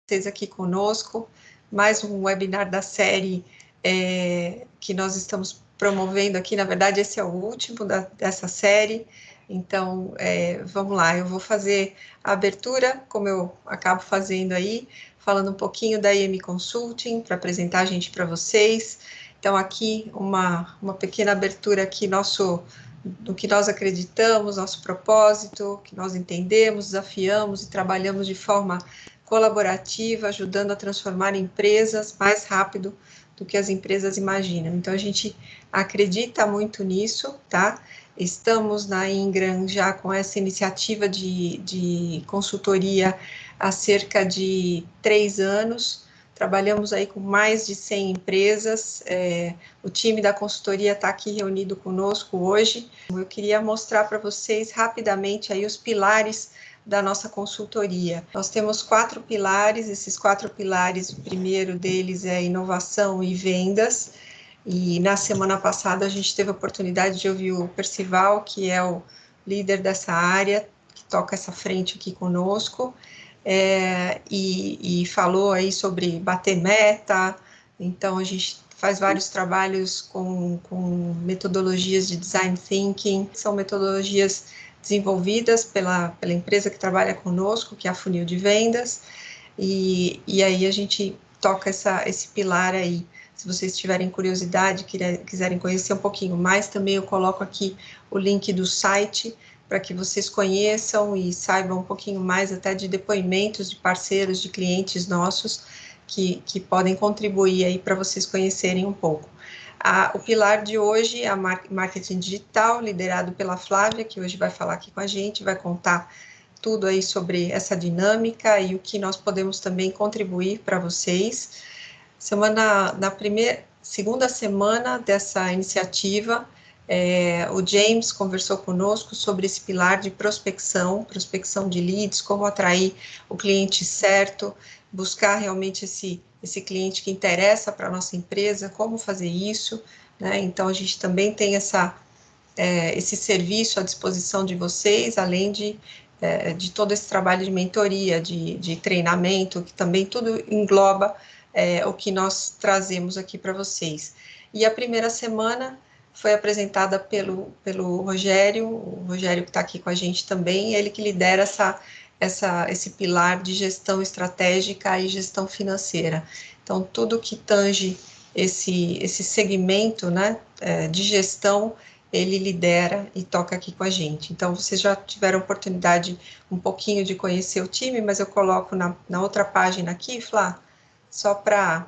vocês aqui conosco, mais um webinar da série que nós estamos promovendo aqui. Na verdade, esse é o último dessa série, então vamos lá, eu vou fazer a abertura, como eu acabo fazendo aí, falando um pouquinho da IM Consulting, para apresentar a gente para vocês. Então, aqui uma pequena abertura aqui, do que nós acreditamos, nosso propósito, que nós entendemos, desafiamos e trabalhamos de forma colaborativa, ajudando a transformar empresas mais rápido do que as empresas imaginam. Então, a gente acredita muito nisso, tá? Estamos na Ingram já com essa iniciativa de consultoria há cerca de 3 anos, trabalhamos aí com mais de 100 empresas, o time da consultoria está aqui reunido conosco hoje. Eu queria mostrar para vocês rapidamente aí os pilares da nossa consultoria. Nós temos 4 pilares, esses 4 pilares, o primeiro deles é inovação e vendas, e na semana passada a gente teve a oportunidade de ouvir o Percival, que é o líder dessa área, que toca essa frente aqui conosco, e falou aí sobre bater meta. Então a gente faz vários trabalhos com metodologias de design thinking, são metodologias desenvolvidas pela empresa que trabalha conosco, que é a Funil de Vendas, e aí a gente toca esse pilar aí. Se vocês tiverem curiosidade, quiserem conhecer um pouquinho mais, também eu coloco aqui o link do site, para que vocês conheçam e saibam um pouquinho mais até de depoimentos de parceiros, de clientes nossos, que podem contribuir aí para vocês conhecerem um pouco. O pilar de hoje é a marketing digital, liderado pela Flávia, que hoje vai falar aqui com a gente, vai contar tudo aí sobre essa dinâmica e o que nós podemos também contribuir para vocês. Segunda semana dessa iniciativa, o James conversou conosco sobre esse pilar de prospecção de leads, como atrair o cliente certo, buscar realmente esse cliente que interessa para a nossa empresa, como fazer isso, né? Então, a gente também tem esse serviço à disposição de vocês, além de todo esse trabalho de mentoria, de treinamento, que também tudo engloba o que nós trazemos aqui para vocês. E a primeira semana foi apresentada pelo Rogério, o Rogério que está aqui com a gente também, ele que lidera esse pilar de gestão estratégica e gestão financeira. Então, tudo que tange esse segmento, né, de gestão, ele lidera e toca aqui com a gente. Então, vocês já tiveram oportunidade um pouquinho de conhecer o time, mas eu coloco na outra página aqui, Flá, só para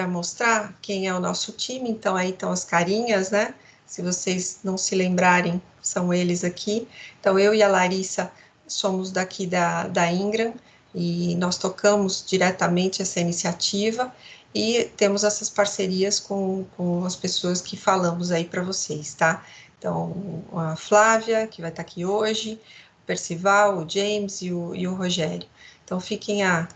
mostrar quem é o nosso time. Então, aí estão as carinhas, né? Se vocês não se lembrarem, são eles aqui. Então, eu e a Larissa somos daqui da Ingram, e nós tocamos diretamente essa iniciativa, e temos essas parcerias com as pessoas que falamos aí para vocês, tá? Então, a Flávia, que vai estar aqui hoje, o Percival, o James e o Rogério. Então, fiquem à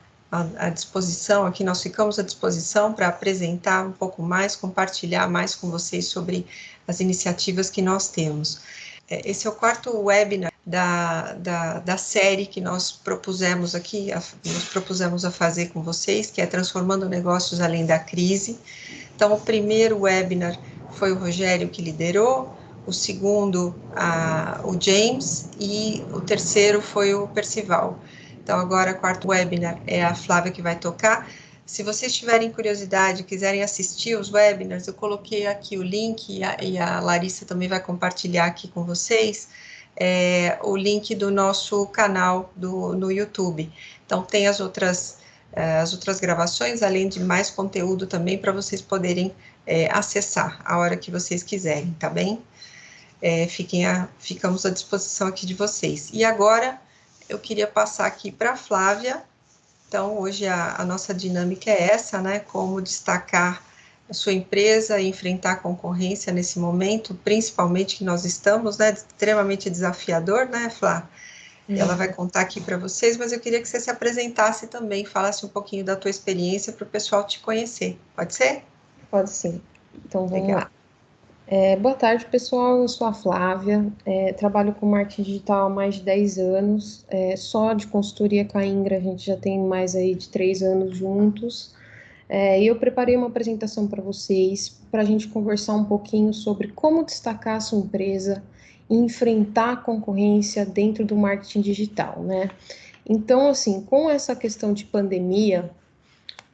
disposição, aqui nós ficamos à disposição para apresentar um pouco mais, compartilhar mais com vocês sobre as iniciativas que nós temos. Esse é o 4º webinar da série que nós propusemos aqui, nos propusemos a fazer com vocês, que é Transformando Negócios Além da Crise. Então, o primeiro webinar foi o Rogério que liderou, o segundo, o James, e o terceiro foi o Percival. Então, agora, o 4º webinar é a Flávia que vai tocar. Se vocês tiverem curiosidade, quiserem assistir os webinars, eu coloquei aqui o link, e a Larissa também vai compartilhar aqui com vocês, o link do nosso canal no YouTube. Então, tem as outras gravações, além de mais conteúdo também, para vocês poderem acessar a hora que vocês quiserem, tá bem? Ficamos à disposição aqui de vocês. E agora, eu queria passar aqui para a Flávia. Então, hoje a nossa dinâmica é essa, né? Como destacar a sua empresa e enfrentar a concorrência nesse momento, principalmente que nós estamos, né? Extremamente desafiador, né, Flá? Ela vai contar aqui para vocês, mas eu queria que você se apresentasse também, falasse um pouquinho da tua experiência para o pessoal te conhecer. Pode ser? Pode sim. Então, vamos lá. Boa tarde, pessoal. Eu sou a Flávia, trabalho com marketing digital há mais de 10 anos. Só de consultoria com a Ingra, a gente já tem mais aí de 3 anos juntos. E eu preparei uma apresentação para vocês, para a gente conversar um pouquinho sobre como destacar a sua empresa e enfrentar a concorrência dentro do marketing digital, né? Então, assim, com essa questão de pandemia,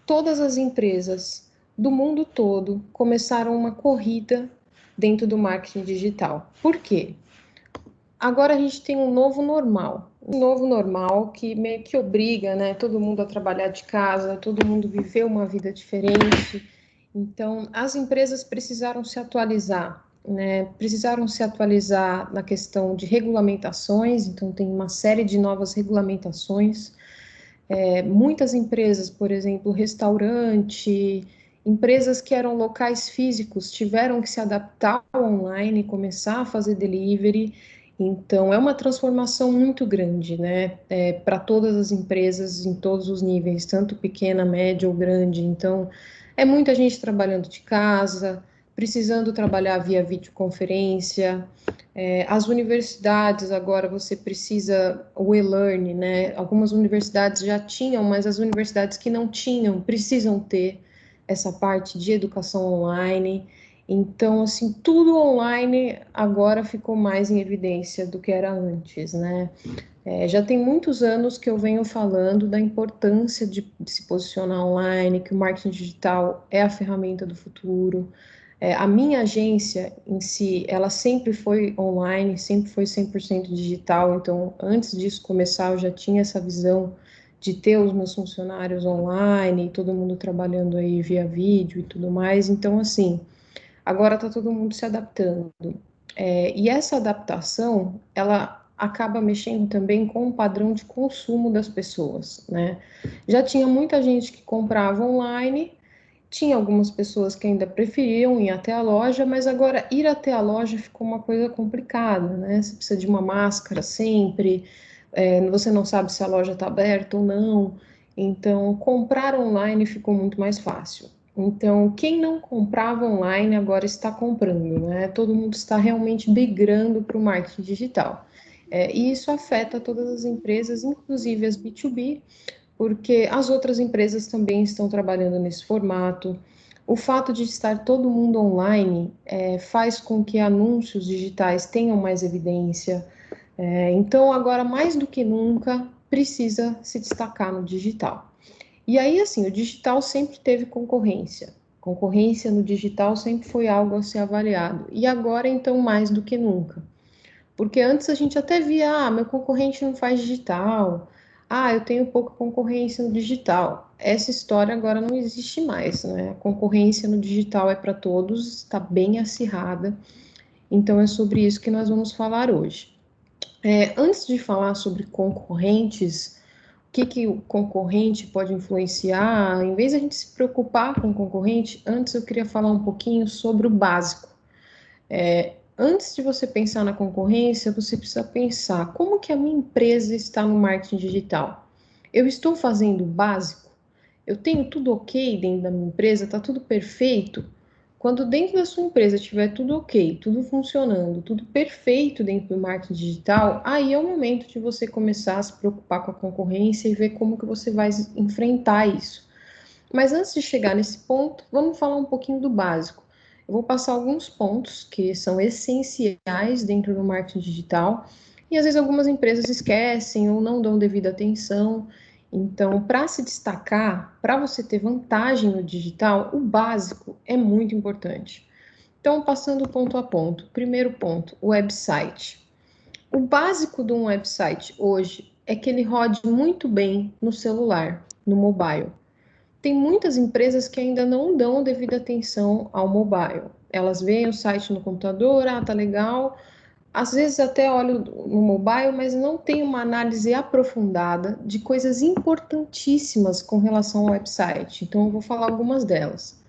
todas as empresas do mundo todo começaram uma corrida dentro do marketing digital. Por quê? Agora a gente tem um novo normal que meio que obriga, né, todo mundo a trabalhar de casa, todo mundo viver uma vida diferente. Então, as empresas precisaram se atualizar, né? Precisaram se atualizar na questão de regulamentações, então tem uma série de novas regulamentações. Muitas empresas, por exemplo, restaurante, empresas que eram locais físicos, tiveram que se adaptar ao online, começar a fazer delivery. Então, é uma transformação muito grande, né? Para todas as empresas, em todos os níveis, tanto pequena, média ou grande. Então, é muita gente trabalhando de casa, precisando trabalhar via videoconferência. As universidades, agora você precisa, o e-learning, né? Algumas universidades já tinham, mas as universidades que não tinham precisam ter essa parte de educação online. Então, assim, tudo online agora ficou mais em evidência do que era antes, né? Já tem muitos anos que eu venho falando da importância de se posicionar online, que o marketing digital é a ferramenta do futuro. A minha agência em si, ela sempre foi online, sempre foi 100% digital, então antes disso começar eu já tinha essa visão de ter os meus funcionários online, todo mundo trabalhando aí via vídeo e tudo mais, então assim, agora está todo mundo se adaptando. E essa adaptação, ela acaba mexendo também com o padrão de consumo das pessoas, né? Já tinha muita gente que comprava online, tinha algumas pessoas que ainda preferiam ir até a loja, mas agora ir até a loja ficou uma coisa complicada, né? Você precisa de uma máscara sempre, você não sabe se a loja está aberta ou não. Então, comprar online ficou muito mais fácil. Então, quem não comprava online agora está comprando, né? Todo mundo está realmente migrando para o marketing digital. E isso afeta todas as empresas, inclusive as B2B, porque as outras empresas também estão trabalhando nesse formato. O fato de estar todo mundo online faz com que anúncios digitais tenham mais evidência. Então, agora mais do que nunca, precisa se destacar no digital. E aí, assim, o digital sempre teve concorrência. Concorrência no digital sempre foi algo a ser avaliado. E agora, então, mais do que nunca. Porque antes a gente até via, meu concorrente não faz digital. Eu tenho pouca concorrência no digital. Essa história agora não existe mais, né? A concorrência no digital é para todos, está bem acirrada. Então é sobre isso que nós vamos falar hoje. Antes de falar sobre concorrentes, o que o concorrente pode influenciar, em vez de a gente se preocupar com o concorrente, antes eu queria falar um pouquinho sobre o básico. Antes de você pensar na concorrência, você precisa pensar como que a minha empresa está no marketing digital. Eu estou fazendo o básico? Eu tenho tudo ok dentro da minha empresa? Está tudo perfeito? Quando dentro da sua empresa tiver tudo ok, tudo funcionando, tudo perfeito dentro do marketing digital, aí é o momento de você começar a se preocupar com a concorrência e ver como que você vai enfrentar isso. Mas antes de chegar nesse ponto, vamos falar um pouquinho do básico. Eu vou passar alguns pontos que são essenciais dentro do marketing digital e às vezes algumas empresas esquecem ou não dão devida atenção. Então, para se destacar, para você ter vantagem no digital, o básico é muito importante. Então, passando ponto a ponto. Primeiro ponto, o website. O básico de um website hoje é que ele rode muito bem no celular, no mobile. Tem muitas empresas que ainda não dão devida atenção ao mobile. Elas veem o site no computador, tá legal. Às vezes até olham no mobile, mas não tem uma análise aprofundada de coisas importantíssimas com relação ao website. Então eu vou falar algumas delas.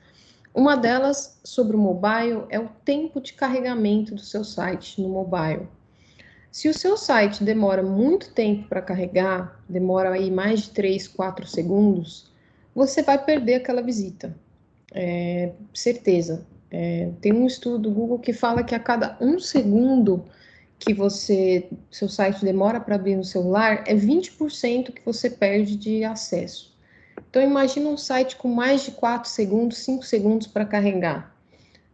Uma delas sobre o mobile é o tempo de carregamento do seu site no mobile. Se o seu site demora muito tempo para carregar, demora aí mais de 3, 4 segundos, você vai perder aquela visita, certeza. Tem um estudo do Google que fala que a cada 1 segundo que seu site demora para abrir no celular, é 20% que você perde de acesso. Então, imagina um site com mais de 4 segundos, 5 segundos para carregar.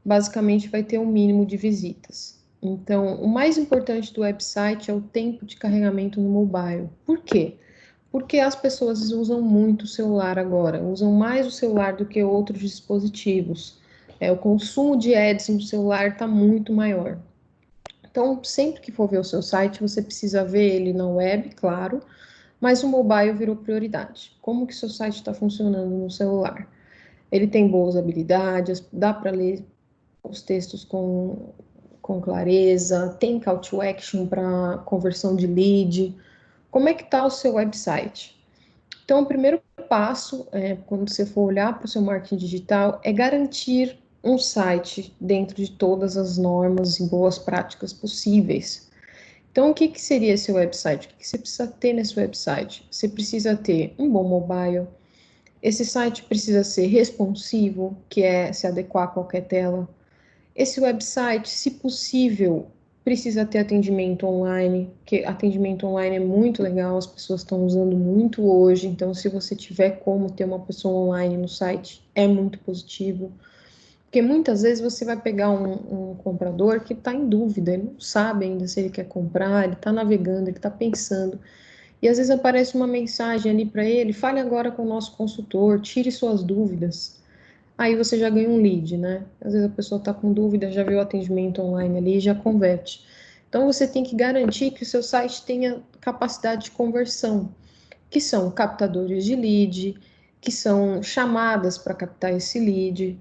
Basicamente, vai ter um mínimo de visitas. Então, o mais importante do website é o tempo de carregamento no mobile. Por quê? Porque as pessoas usam muito o celular agora, usam mais o celular do que outros dispositivos. O consumo de ads no celular está muito maior. Então, sempre que for ver o seu site, você precisa ver ele na web, claro, mas o mobile virou prioridade. Como que seu site está funcionando no celular? Ele tem boas habilidades, dá para ler os textos com clareza, tem call to action para conversão de lead. Como é que está o seu website? Então, o primeiro passo, quando você for olhar para o seu marketing digital, é garantir um site dentro de todas as normas e boas práticas possíveis. Então, o que, que seria esse website? O que você precisa ter nesse website? Você precisa ter um bom mobile. Esse site precisa ser responsivo, que é se adequar a qualquer tela. Esse website, se possível, precisa ter atendimento online, que atendimento online é muito legal, as pessoas estão usando muito hoje, então se você tiver como ter uma pessoa online no site, é muito positivo. Porque muitas vezes você vai pegar um comprador que está em dúvida, ele não sabe ainda se ele quer comprar, ele está navegando, ele está pensando. E às vezes aparece uma mensagem ali para ele, fale agora com o nosso consultor, tire suas dúvidas. Aí você já ganha um lead, né? Às vezes a pessoa está com dúvida, já viu o atendimento online ali e já converte. Então você tem que garantir que o seu site tenha capacidade de conversão, que são captadores de lead, que são chamadas para captar esse lead,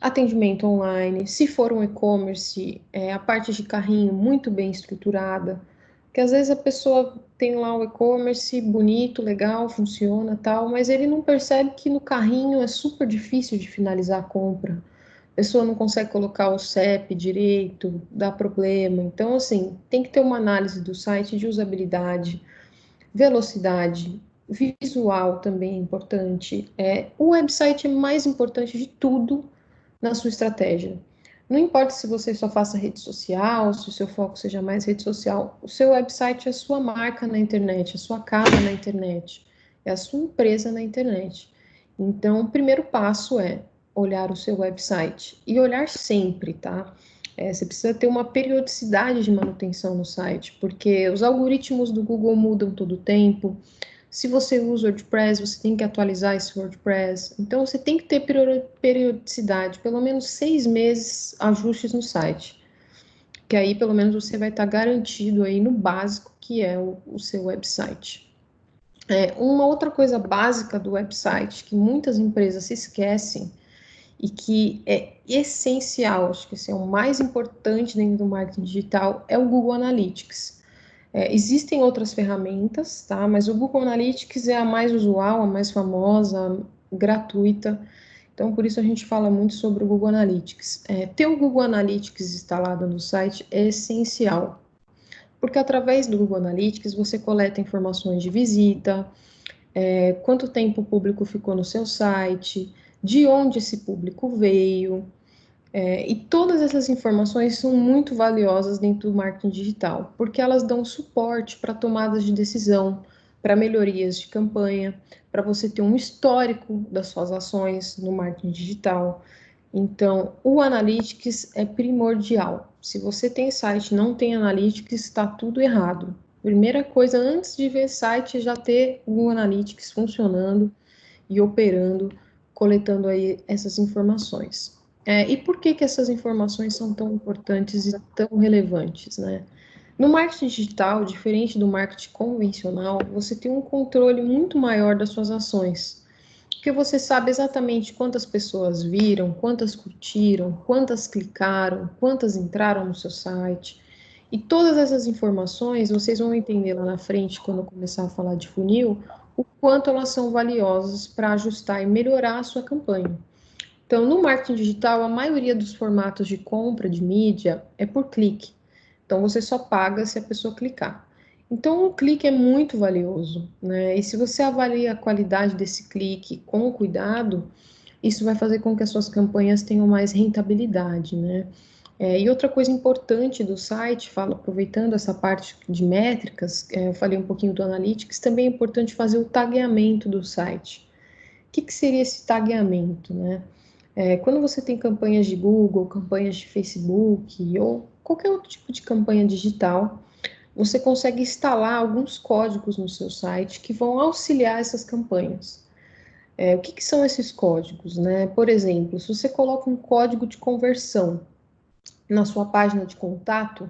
atendimento online, se for um e-commerce, a parte de carrinho muito bem estruturada, porque às vezes a pessoa tem lá o e-commerce bonito, legal, funciona, tal, mas ele não percebe que no carrinho é super difícil de finalizar a compra. A pessoa não consegue colocar o CEP direito, dá problema. Então, assim, tem que ter uma análise do site de usabilidade, velocidade, visual também é importante. O website é mais importante de tudo na sua estratégia. Não importa se você só faça rede social, se o seu foco seja mais rede social, o seu website é a sua marca na internet, a sua cara na internet, é a sua empresa na internet. Então, o primeiro passo é olhar o seu website e olhar sempre, tá? Você precisa ter uma periodicidade de manutenção no site, porque os algoritmos do Google mudam todo o tempo. Se você usa WordPress, você tem que atualizar esse WordPress. Então, você tem que ter periodicidade, pelo menos 6 meses ajustes no site. Que aí, pelo menos, você vai estar garantido aí no básico, que é o seu website. Uma outra coisa básica do website, que muitas empresas se esquecem, e que é essencial, acho que esse é o mais importante dentro do marketing digital, é o Google Analytics. Existem outras ferramentas, tá? Mas o Google Analytics é a mais usual, a mais famosa, gratuita. Então, por isso a gente fala muito sobre o Google Analytics. Ter o Google Analytics instalado no site é essencial, porque através do Google Analytics você coleta informações de visita, quanto tempo o público ficou no seu site, de onde esse público veio, e todas essas informações são muito valiosas dentro do marketing digital, porque elas dão suporte para tomadas de decisão, para melhorias de campanha, para você ter um histórico das suas ações no marketing digital. Então, o Analytics é primordial. Se você tem site e não tem Analytics, está tudo errado. Primeira coisa, antes de ver site, é já ter o Analytics funcionando e operando, coletando aí essas informações. E por que que essas informações são tão importantes e tão relevantes, né? No marketing digital, diferente do marketing convencional, você tem um controle muito maior das suas ações, porque você sabe exatamente quantas pessoas viram, quantas curtiram, quantas clicaram, quantas entraram no seu site. E todas essas informações, vocês vão entender lá na frente, quando eu começar a falar de funil, o quanto elas são valiosas para ajustar e melhorar a sua campanha. Então, no marketing digital, a maioria dos formatos de compra de mídia é por clique. Então, você só paga se a pessoa clicar. Então, o clique é muito valioso, né? E se você avalia a qualidade desse clique com cuidado, Isso vai fazer com que as suas campanhas tenham mais rentabilidade, né? E outra coisa importante do site, aproveitando essa parte de métricas, eu falei um pouquinho do Analytics, também é importante fazer o tagueamento do site. O que seria esse tagueamento, né? Quando você tem campanhas de Google, campanhas de Facebook ou qualquer outro tipo de campanha digital, você consegue instalar alguns códigos no seu site que vão auxiliar essas campanhas. O que são esses códigos, né? Por exemplo, se você coloca um código de conversão na sua página de contato,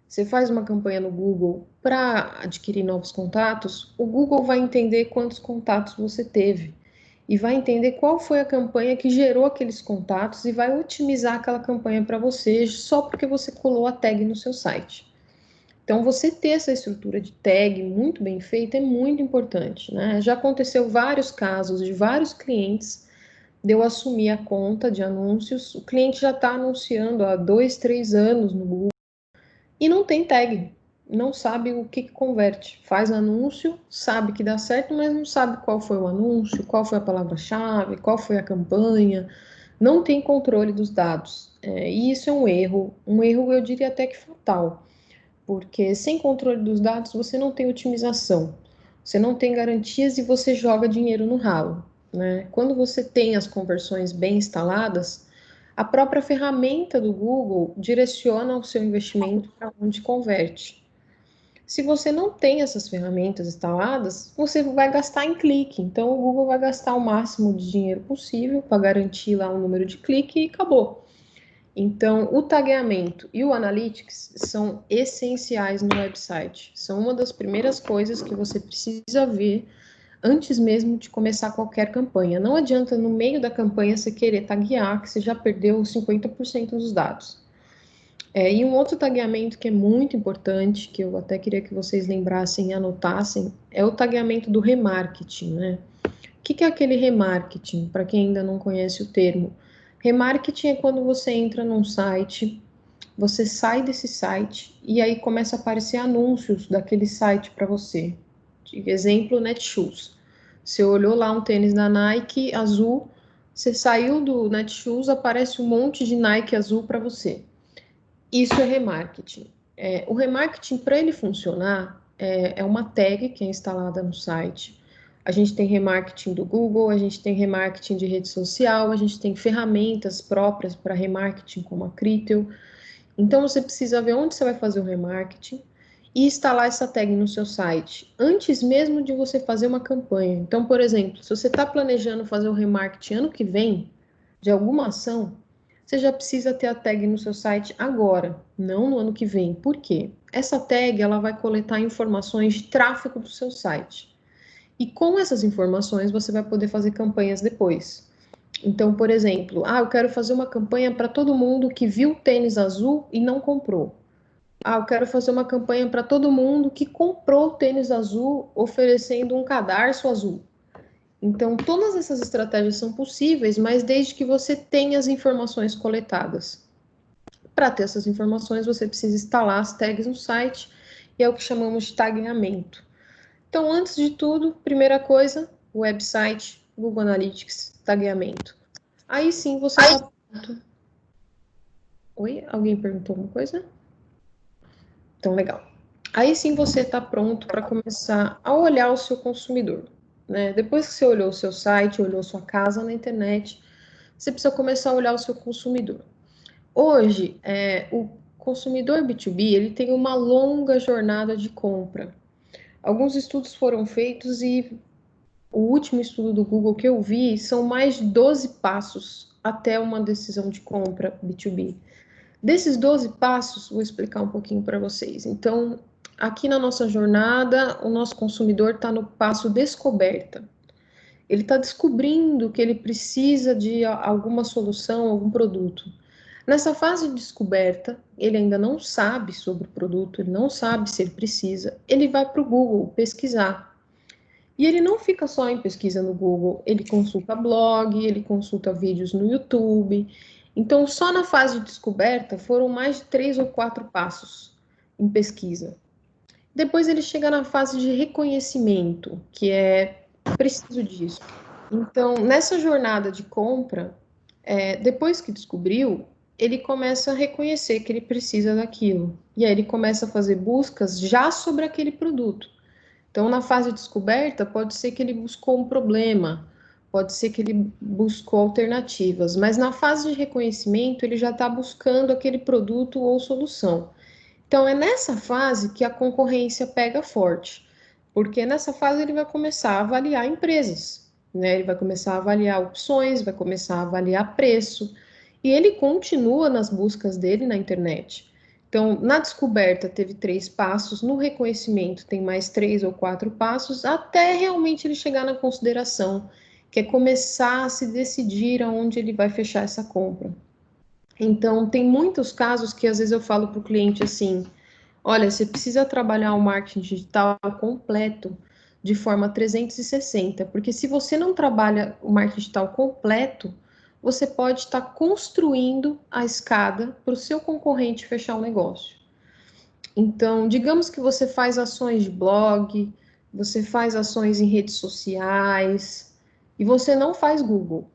você faz uma campanha no Google para adquirir novos contatos, o Google vai entender quantos contatos você teve e vai entender qual foi a campanha que gerou aqueles contatos e vai otimizar aquela campanha para você só porque você colou a tag no seu site. Então, você ter essa estrutura de tag muito bem feita é muito importante, né? Já aconteceu vários casos de vários clientes de eu assumir a conta de anúncios, o cliente já está anunciando há 2, 3 anos no Google e não tem tag, não sabe o que converte. Faz anúncio, sabe que dá certo, mas não sabe qual foi o anúncio, qual foi a palavra-chave, qual foi a campanha, não tem controle dos dados. E isso é um erro eu diria até que fatal, porque sem controle dos dados você não tem otimização, você não tem garantias e você joga dinheiro no ralo, né? Quando você tem as conversões bem instaladas, a própria ferramenta do Google direciona o seu investimento para onde converte. Se você não tem essas ferramentas instaladas, você vai gastar em clique. Então, o Google vai gastar o máximo de dinheiro possível para garantir lá um número de clique e acabou. Então, o tagueamento e o Analytics são essenciais no website. São uma das primeiras coisas que você precisa ver antes mesmo de começar qualquer campanha. Não adianta no meio da campanha você querer taguear, que você já perdeu 50% dos dados. E um outro tagueamento que é muito importante, que eu até queria que vocês lembrassem e anotassem, é o tagueamento do remarketing, né? O que é aquele remarketing, para quem ainda não conhece o termo? Remarketing é quando você entra num site, você sai desse site e aí começa a aparecer anúncios daquele site para você. De exemplo, Netshoes. Você olhou lá um tênis da Nike azul, você saiu do Netshoes, aparece um monte de Nike azul para você. Isso é remarketing. O remarketing, para ele funcionar, é uma tag que é instalada no site. A gente tem remarketing do Google, a gente tem remarketing de rede social, a gente tem ferramentas próprias para remarketing, como a Critel. Então, você precisa ver onde você vai fazer o remarketing e instalar essa tag no seu site, antes mesmo de você fazer uma campanha. Então, por exemplo, se você está planejando fazer o remarketing ano que vem, de alguma ação, você já precisa ter a tag no seu site agora, não no ano que vem. Por quê? Essa tag ela vai coletar informações de tráfego do seu site. E com essas informações você vai poder fazer campanhas depois. Então, por exemplo, eu quero fazer uma campanha para todo mundo que viu tênis azul e não comprou. Eu quero fazer uma campanha para todo mundo que comprou tênis azul oferecendo um cadarço azul. Então, todas essas estratégias são possíveis, mas desde que você tenha as informações coletadas. Para ter essas informações, você precisa instalar as tags no site, e é o que chamamos de tagueamento. Então, antes de tudo, primeira coisa, website, Google Analytics, tagueamento. Aí sim você está pronto. Oi? Alguém perguntou alguma coisa? Então, legal. Aí sim você está pronto para começar a olhar o seu consumidor. Né? Depois que você olhou o seu site, olhou sua casa na internet, você precisa começar a olhar o seu consumidor. Hoje, o consumidor B2B ele tem uma longa jornada de compra. Alguns estudos foram feitos e o último estudo do Google que eu vi são mais de 12 passos até uma decisão de compra B2B. Desses 12 passos, vou explicar um pouquinho para vocês. Então, aqui na nossa jornada, o nosso consumidor está no passo descoberta. Ele está descobrindo que ele precisa de alguma solução, algum produto. Nessa fase de descoberta, ele ainda não sabe sobre o produto, ele não sabe se ele precisa, ele vai para o Google pesquisar. E ele não fica só em pesquisa no Google, ele consulta blog, ele consulta vídeos no YouTube. Então, só na fase de descoberta foram mais de 3 ou 4 passos em pesquisa. Depois ele chega na fase de reconhecimento, que é preciso disso. Então, nessa jornada de compra, depois que descobriu, ele começa a reconhecer que ele precisa daquilo. E aí ele começa a fazer buscas já sobre aquele produto. Então, na fase de descoberta, pode ser que ele buscou um problema, pode ser que ele buscou alternativas, mas na fase de reconhecimento, ele já está buscando aquele produto ou solução. Então, é nessa fase que a concorrência pega forte, porque nessa fase ele vai começar a avaliar empresas, né? Ele vai começar a avaliar opções, vai começar a avaliar preço, e ele continua nas buscas dele na internet. Então, na descoberta teve 3 passos, no reconhecimento tem mais 3 ou 4 passos, até realmente ele chegar na consideração, que é começar a se decidir aonde ele vai fechar essa compra. Então, tem muitos casos que às vezes eu falo para o cliente assim: olha, você precisa trabalhar o marketing digital completo de forma 360, porque se você não trabalha o marketing digital completo, você pode estar construindo a escada para o seu concorrente fechar o negócio. Então, digamos que você faz ações de blog, você faz ações em redes sociais e você não faz Google.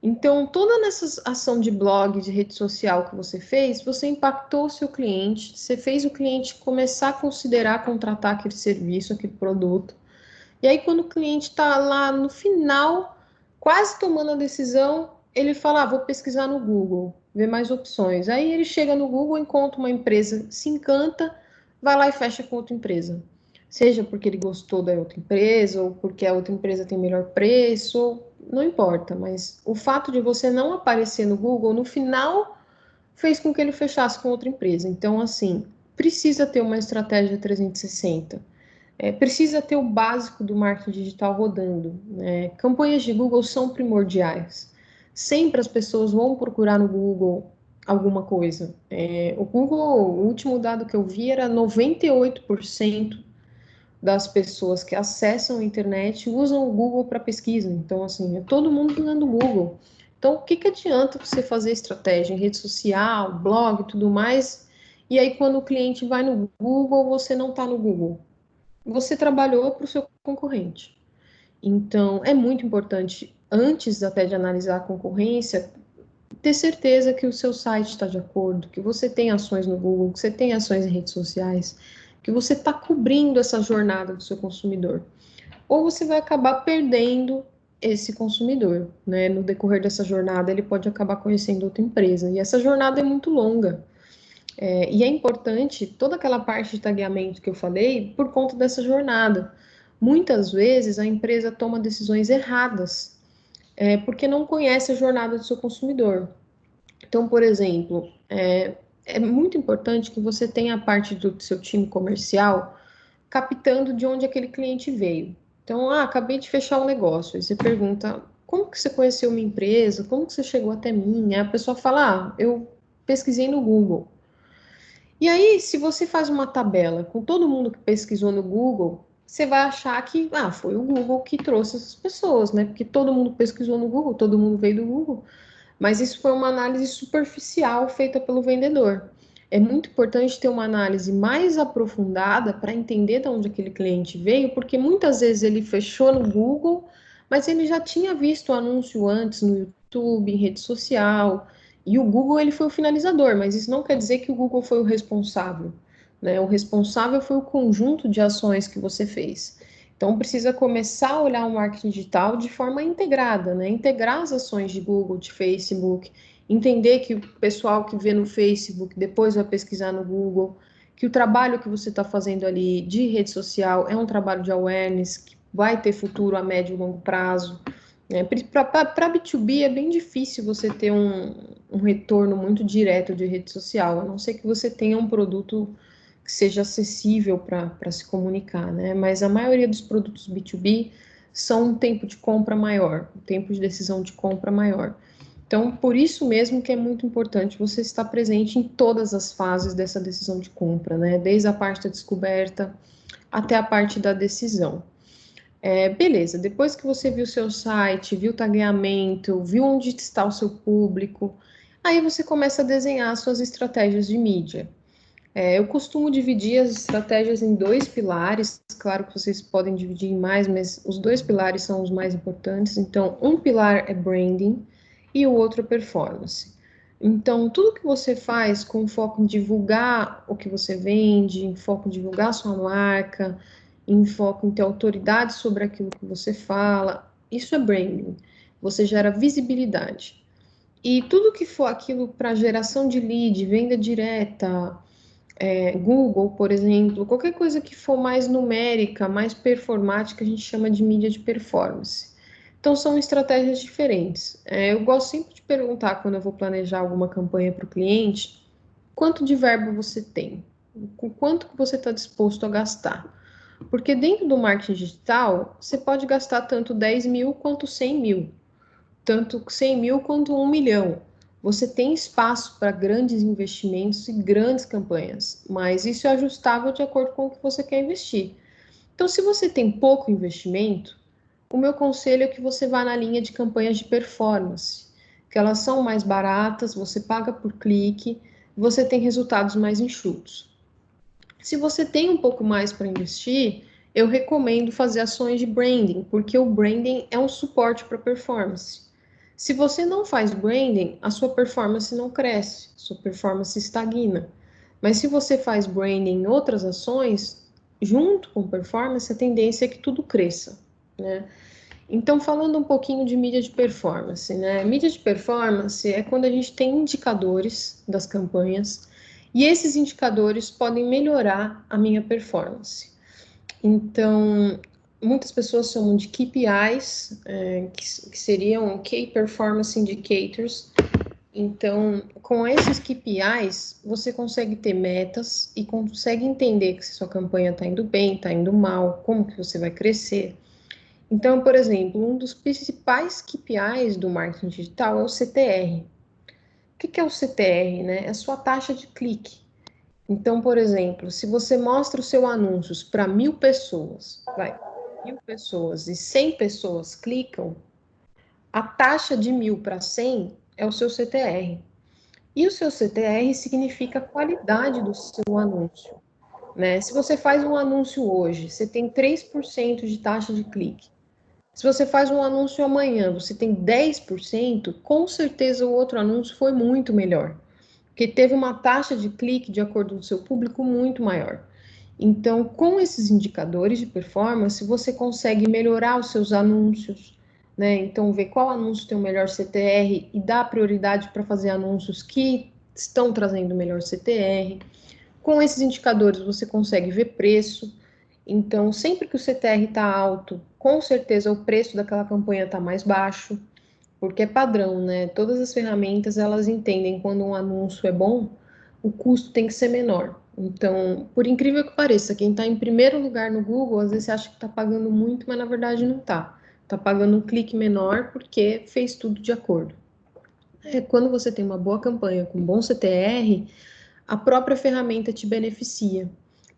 Então, toda essa ação de blog, de rede social que você fez, você impactou o seu cliente, você fez o cliente começar a considerar contratar aquele serviço, aquele produto. E aí, quando o cliente está lá no final, quase tomando a decisão, ele fala: vou pesquisar no Google, ver mais opções. Aí ele chega no Google, encontra uma empresa, se encanta, vai lá e fecha com outra empresa. Seja porque ele gostou da outra empresa, ou porque a outra empresa tem melhor preço, não importa, mas o fato de você não aparecer no Google, no final, fez com que ele fechasse com outra empresa. Então, assim, precisa ter uma estratégia 360. Precisa ter o básico do marketing digital rodando, né? Campanhas de Google são primordiais. Sempre as pessoas vão procurar no Google alguma coisa. O Google, o último dado que eu vi era 98% das pessoas que acessam a internet usam o Google para pesquisa. Então, assim, é todo mundo usando o Google. Então, o que, que adianta você fazer estratégia em rede social, blog e tudo mais, e aí quando o cliente vai no Google, você não está no Google? Você trabalhou para o seu concorrente. Então, é muito importante, antes até de analisar a concorrência, ter certeza que o seu site está de acordo, que você tem ações no Google, que você tem ações em redes sociais, que você está cobrindo essa jornada do seu consumidor. Ou você vai acabar perdendo esse consumidor, né? No decorrer dessa jornada, ele pode acabar conhecendo outra empresa. E essa jornada é muito longa. E é importante toda aquela parte de tagueamento que eu falei por conta dessa jornada. Muitas vezes a empresa toma decisões erradas, porque não conhece a jornada do seu consumidor. Então, por exemplo, é muito importante que você tenha a parte do seu time comercial captando de onde aquele cliente veio. Então, acabei de fechar um negócio. Aí você pergunta: como que você conheceu minha empresa? Como que você chegou até mim? Aí a pessoa fala: eu pesquisei no Google. E aí, se você faz uma tabela com todo mundo que pesquisou no Google, você vai achar que foi o Google que trouxe essas pessoas, né? Porque todo mundo pesquisou no Google, todo mundo veio do Google. Mas isso foi uma análise superficial feita pelo vendedor. É muito importante ter uma análise mais aprofundada para entender de onde aquele cliente veio, porque muitas vezes ele fechou no Google, mas ele já tinha visto o anúncio antes no YouTube, em rede social, e o Google ele foi o finalizador, mas isso não quer dizer que o Google foi o responsável, né? O responsável foi o conjunto de ações que você fez. Então, precisa começar a olhar o marketing digital de forma integrada, né? Integrar as ações de Google, de Facebook, entender que o pessoal que vê no Facebook depois vai pesquisar no Google, que o trabalho que você está fazendo ali de rede social é um trabalho de awareness, que vai ter futuro a médio e longo prazo. Para B2B é bem difícil você ter um retorno muito direto de rede social, a não ser que você tenha um produto que seja acessível para se comunicar, né? Mas a maioria dos produtos B2B são um tempo de compra maior, um tempo de decisão de compra maior. Então, por isso mesmo que é muito importante você estar presente em todas as fases dessa decisão de compra, né? Desde a parte da descoberta até a parte da decisão. Beleza, depois que você viu o seu site, viu o tagueamento, viu onde está o seu público, aí você começa a desenhar suas estratégias de mídia. Eu costumo dividir as estratégias em 2 pilares, claro que vocês podem dividir em mais, mas os 2 pilares são os mais importantes. Então, um pilar é branding e o outro é performance. Então, tudo que você faz com foco em divulgar o que você vende, em foco em divulgar a sua marca, em foco em ter autoridade sobre aquilo que você fala, isso é branding. Você gera visibilidade. E tudo que for aquilo para geração de lead, venda direta, Google, por exemplo, qualquer coisa que for mais numérica, mais performática, a gente chama de mídia de performance. Então, são estratégias diferentes. Eu gosto sempre de perguntar, quando eu vou planejar alguma campanha para o cliente, quanto de verba você tem? Com quanto que você está disposto a gastar? Porque dentro do marketing digital, você pode gastar tanto 10 mil quanto 100 mil, tanto 100 mil quanto 1 milhão. Você tem espaço para grandes investimentos e grandes campanhas, mas isso é ajustável de acordo com o que você quer investir. Então, se você tem pouco investimento, o meu conselho é que você vá na linha de campanhas de performance, que elas são mais baratas, você paga por clique, você tem resultados mais enxutos. Se você tem um pouco mais para investir, eu recomendo fazer ações de branding, porque o branding é um suporte para performance. Se você não faz branding, a sua performance não cresce, sua performance estagna. Mas se você faz branding em outras ações, junto com performance, a tendência é que tudo cresça, né? Então, falando um pouquinho de mídia de performance, né? Mídia de performance é quando a gente tem indicadores das campanhas e esses indicadores podem melhorar a minha performance. Então, muitas pessoas chamam de KPIs, que seriam Key Performance Indicators. Então, com esses KPIs, você consegue ter metas e consegue entender que se sua campanha está indo bem, está indo mal, como que você vai crescer. Então, por exemplo, um dos principais KPIs do marketing digital é o CTR. O que é o CTR, né? É a sua taxa de clique. Então, por exemplo, se você mostra os seus anúncios para 1.000 pessoas, 1.000 pessoas e 100 pessoas clicam, a taxa de 1.000 para 100 é o seu CTR. E o seu CTR significa a qualidade do seu anúncio, né? Se você faz um anúncio hoje, você tem 3% de taxa de clique. Se você faz um anúncio amanhã, você tem 10%, com certeza o outro anúncio foi muito melhor, porque teve uma taxa de clique de acordo com o seu público muito maior. Então, com esses indicadores de performance, você consegue melhorar os seus anúncios, né? Então, ver qual anúncio tem o melhor CTR e dar prioridade para fazer anúncios que estão trazendo o melhor CTR. Com esses indicadores, você consegue ver preço. Então, sempre que o CTR está alto, com certeza o preço daquela campanha está mais baixo, porque é padrão, né? Todas as ferramentas, elas entendem quando um anúncio é bom, o custo tem que ser menor. Então, por incrível que pareça, quem está em primeiro lugar no Google, às vezes você acha que está pagando muito, mas na verdade não está. Está pagando um clique menor porque fez tudo de acordo. Quando você tem uma boa campanha com bom CTR, a própria ferramenta te beneficia,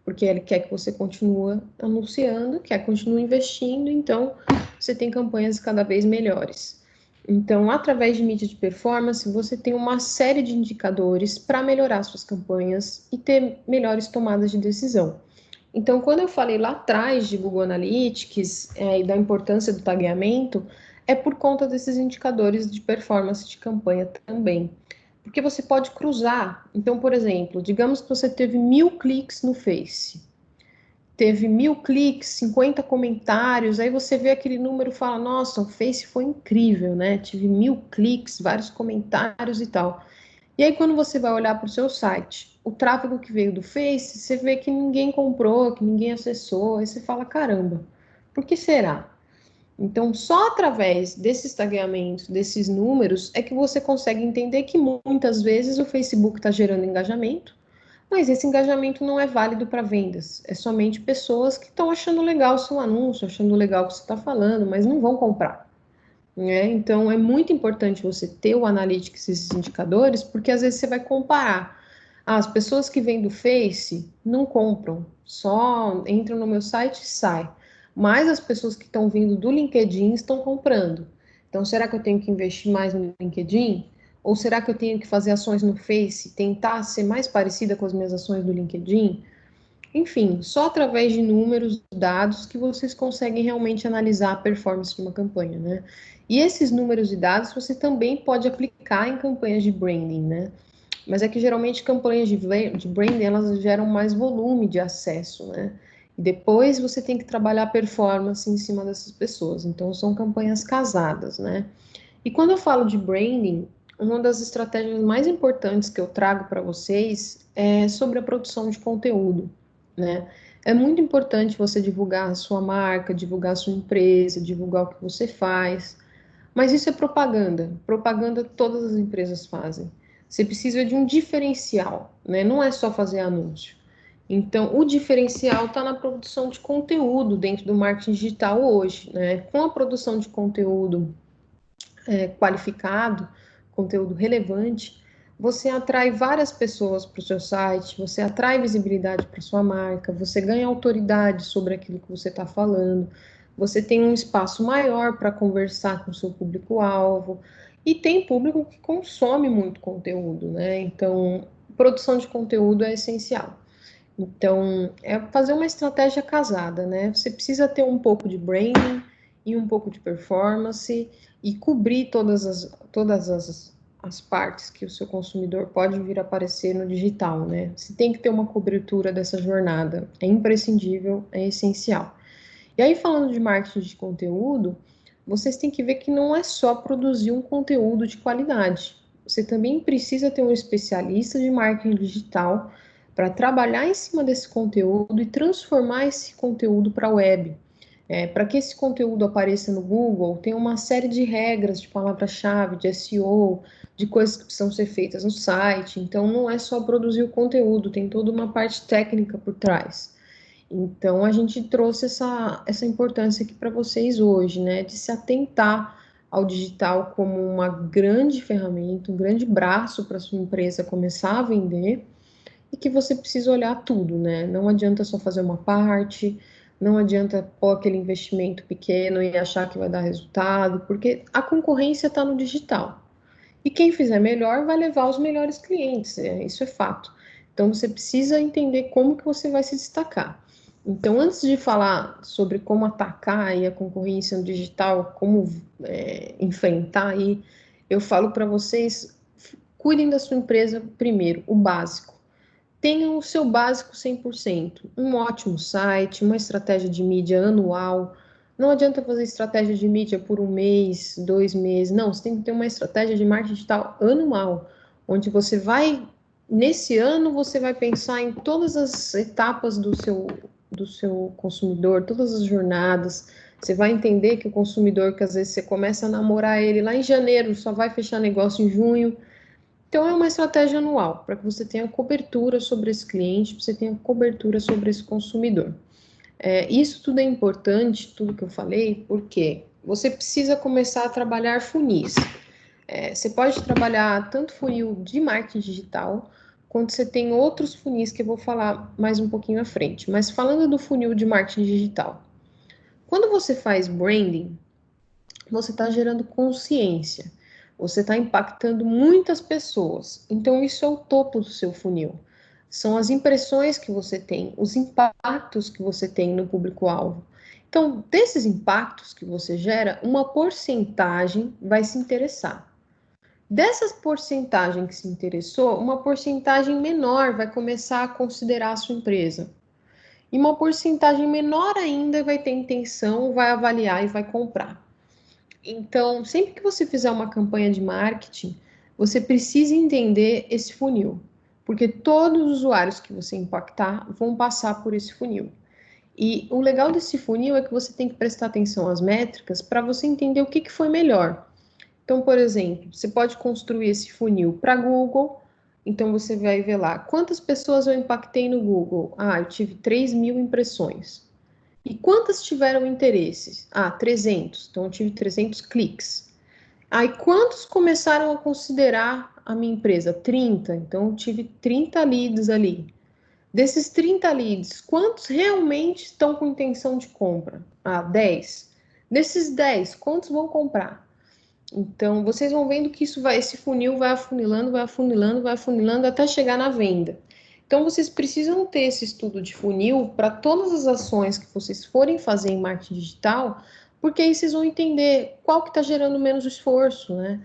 porque ele quer que você continue anunciando, quer que continue investindo, então você tem campanhas cada vez melhores. Então, através de mídia de performance, você tem uma série de indicadores para melhorar suas campanhas e ter melhores tomadas de decisão. Então, quando eu falei lá atrás de Google Analytics e da importância do tagueamento, é por conta desses indicadores de performance de campanha também. Porque você pode cruzar. Então, por exemplo, digamos que você teve 1.000 cliques no Face. Teve 1.000 cliques, 50 comentários, aí você vê aquele número e fala, nossa, o Face foi incrível, né? Tive 1.000 cliques, vários comentários e tal. E aí, quando você vai olhar para o seu site, o tráfego que veio do Face, você vê que ninguém comprou, que ninguém acessou, aí você fala, caramba, por que será? Então, só através desses tagueamentos, desses números, é que você consegue entender que muitas vezes o Facebook está gerando engajamento, mas esse engajamento não é válido para vendas. É somente pessoas que estão achando legal o seu anúncio, achando legal o que você está falando, mas não vão comprar, né? Então, é muito importante você ter o Analytics, esses indicadores, porque às vezes você vai comparar. As pessoas que vêm do Face não compram, só entram no meu site e saem. Mas as pessoas que estão vindo do LinkedIn estão comprando. Então, será que eu tenho que investir mais no LinkedIn? Ou será que eu tenho que fazer ações no Face, tentar ser mais parecida com as minhas ações do LinkedIn? Enfim, só através de números, dados, que vocês conseguem realmente analisar a performance de uma campanha, né? E esses números e dados você também pode aplicar em campanhas de branding, né? Mas é que geralmente campanhas de branding, elas geram mais volume de acesso, né? E depois você tem que trabalhar a performance em cima dessas pessoas. Então, são campanhas casadas, né? E quando eu falo de branding, uma das estratégias mais importantes que eu trago para vocês é sobre a produção de conteúdo, né? É muito importante você divulgar a sua marca, divulgar a sua empresa, divulgar o que você faz, mas isso é propaganda. Propaganda todas as empresas fazem. Você precisa de um diferencial, né? Não é só fazer anúncio. Então, o diferencial está na produção de conteúdo dentro do marketing digital hoje, né? Com a produção de conteúdo qualificado, conteúdo relevante, você atrai várias pessoas para o seu site, você atrai visibilidade para sua marca, você ganha autoridade sobre aquilo que você está falando, você tem um espaço maior para conversar com o seu público-alvo, e tem público que consome muito conteúdo, né? Então, produção de conteúdo é essencial. Então, é fazer uma estratégia casada, né? Você precisa ter um pouco de branding e um pouco de performance e cobrir todas as partes que o seu consumidor pode vir a aparecer no digital, né? Você tem que ter uma cobertura dessa jornada, é imprescindível, é essencial. E aí, falando de marketing de conteúdo, vocês têm que ver que não é só produzir um conteúdo de qualidade. Você também precisa ter um especialista de marketing digital para trabalhar em cima desse conteúdo e transformar esse conteúdo para a web. Para que esse conteúdo apareça no Google, tem uma série de regras de palavra-chave, de SEO, de coisas que precisam ser feitas no site. Então, não é só produzir o conteúdo, tem toda uma parte técnica por trás. Então, a gente trouxe essa importância aqui para vocês hoje, né, de se atentar ao digital como uma grande ferramenta, um grande braço para sua empresa começar a vender, e que você precisa olhar tudo, né? Não adianta só fazer uma parte, não adianta pôr aquele investimento pequeno e achar que vai dar resultado, porque a concorrência está no digital. E quem fizer melhor vai levar os melhores clientes, isso é fato. Então você precisa entender como que você vai se destacar. Então, antes de falar sobre como atacar aí a concorrência no digital, como enfrentar aí, eu falo para vocês, cuidem da sua empresa primeiro, o básico. Tenham o seu básico 100%, um ótimo site, uma estratégia de mídia anual. Não adianta fazer estratégia de mídia por um mês, 2 meses. Não, você tem que ter uma estratégia de marketing digital anual, onde você vai, nesse ano, você vai pensar em todas as etapas do seu consumidor, todas as jornadas. Você vai entender que o consumidor, que às vezes você começa a namorar ele lá em janeiro, só vai fechar negócio em junho. Então, é uma estratégia anual, para que você tenha cobertura sobre esse cliente, para você tenha cobertura sobre esse consumidor. Isso tudo é importante, tudo que eu falei, porque você precisa começar a trabalhar funis. Você pode trabalhar tanto funil de marketing digital, quanto você tem outros funis que eu vou falar mais um pouquinho à frente. Mas falando do funil de marketing digital, quando você faz branding, você está gerando consciência, você está impactando muitas pessoas. Então, isso é o topo do seu funil. São as impressões que você tem, os impactos que você tem no público-alvo. Então, desses impactos que você gera, uma porcentagem vai se interessar. Dessas porcentagem que se interessou, uma porcentagem menor vai começar a considerar a sua empresa. E uma porcentagem menor ainda vai ter intenção, vai avaliar e vai comprar. Então, sempre que você fizer uma campanha de marketing, você precisa entender esse funil, porque todos os usuários que você impactar vão passar por esse funil. E o legal desse funil é que você tem que prestar atenção às métricas para você entender o que foi melhor. Então, por exemplo, você pode construir esse funil para Google, então você vai ver lá quantas pessoas eu impactei no Google. Ah, eu tive 3.000 impressões. E quantas tiveram interesse? Ah, 300. Então, eu tive 300 cliques. Aí, quantos começaram a considerar a minha empresa? 30. Então, eu tive 30 leads ali. Desses 30 leads, quantos realmente estão com intenção de compra? Ah, 10. Desses 10, quantos vão comprar? Então, vocês vão vendo que esse funil vai afunilando, vai afunilando, vai afunilando até chegar na venda. Então, vocês precisam ter esse estudo de funil para todas as ações que vocês forem fazer em marketing digital, porque aí vocês vão entender qual que está gerando menos esforço, né?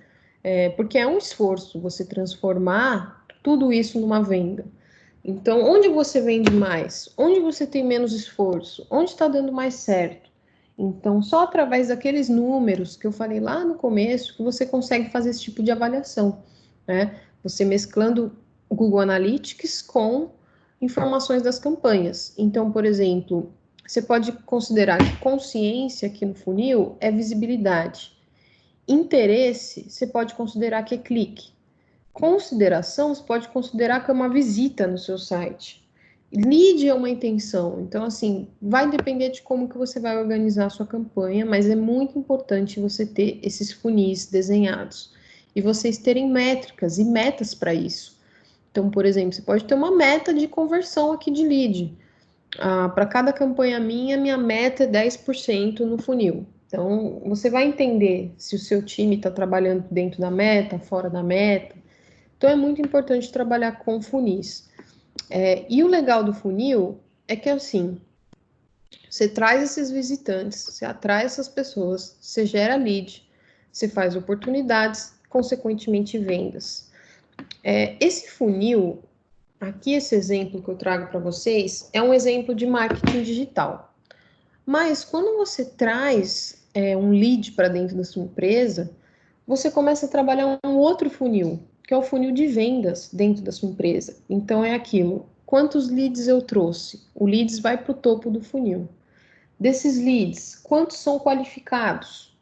Porque é um esforço você transformar tudo isso numa venda. Então, onde você vende mais? Onde você tem menos esforço? Onde está dando mais certo? Então, só através daqueles números que eu falei lá no começo que você consegue fazer esse tipo de avaliação, né? Você mesclando o Google Analytics com informações das campanhas. Então, por exemplo, você pode considerar que consciência aqui no funil é visibilidade. Interesse, você pode considerar que é clique. Consideração, você pode considerar que é uma visita no seu site. Lead é uma intenção. Então, assim, vai depender de como que você vai organizar a sua campanha, mas é muito importante você ter esses funis desenhados. E vocês terem métricas e metas para isso. Então, por exemplo, você pode ter uma meta de conversão aqui de lead. Para cada campanha minha meta é 10% no funil. Então, você vai entender se o seu time está trabalhando dentro da meta, fora da meta. Então, é muito importante trabalhar com funis. E o legal do funil é que, assim, você traz esses visitantes, você atrai essas pessoas, você gera lead, você faz oportunidades, consequentemente vendas. Esse funil, aqui esse exemplo que eu trago para vocês, é um exemplo de marketing digital. Mas quando você traz um lead para dentro da sua empresa, você começa a trabalhar um outro funil, que é o funil de vendas dentro da sua empresa. Então, é aquilo. Quantos leads eu trouxe? O leads vai para o topo do funil. Desses leads, quantos são qualificados?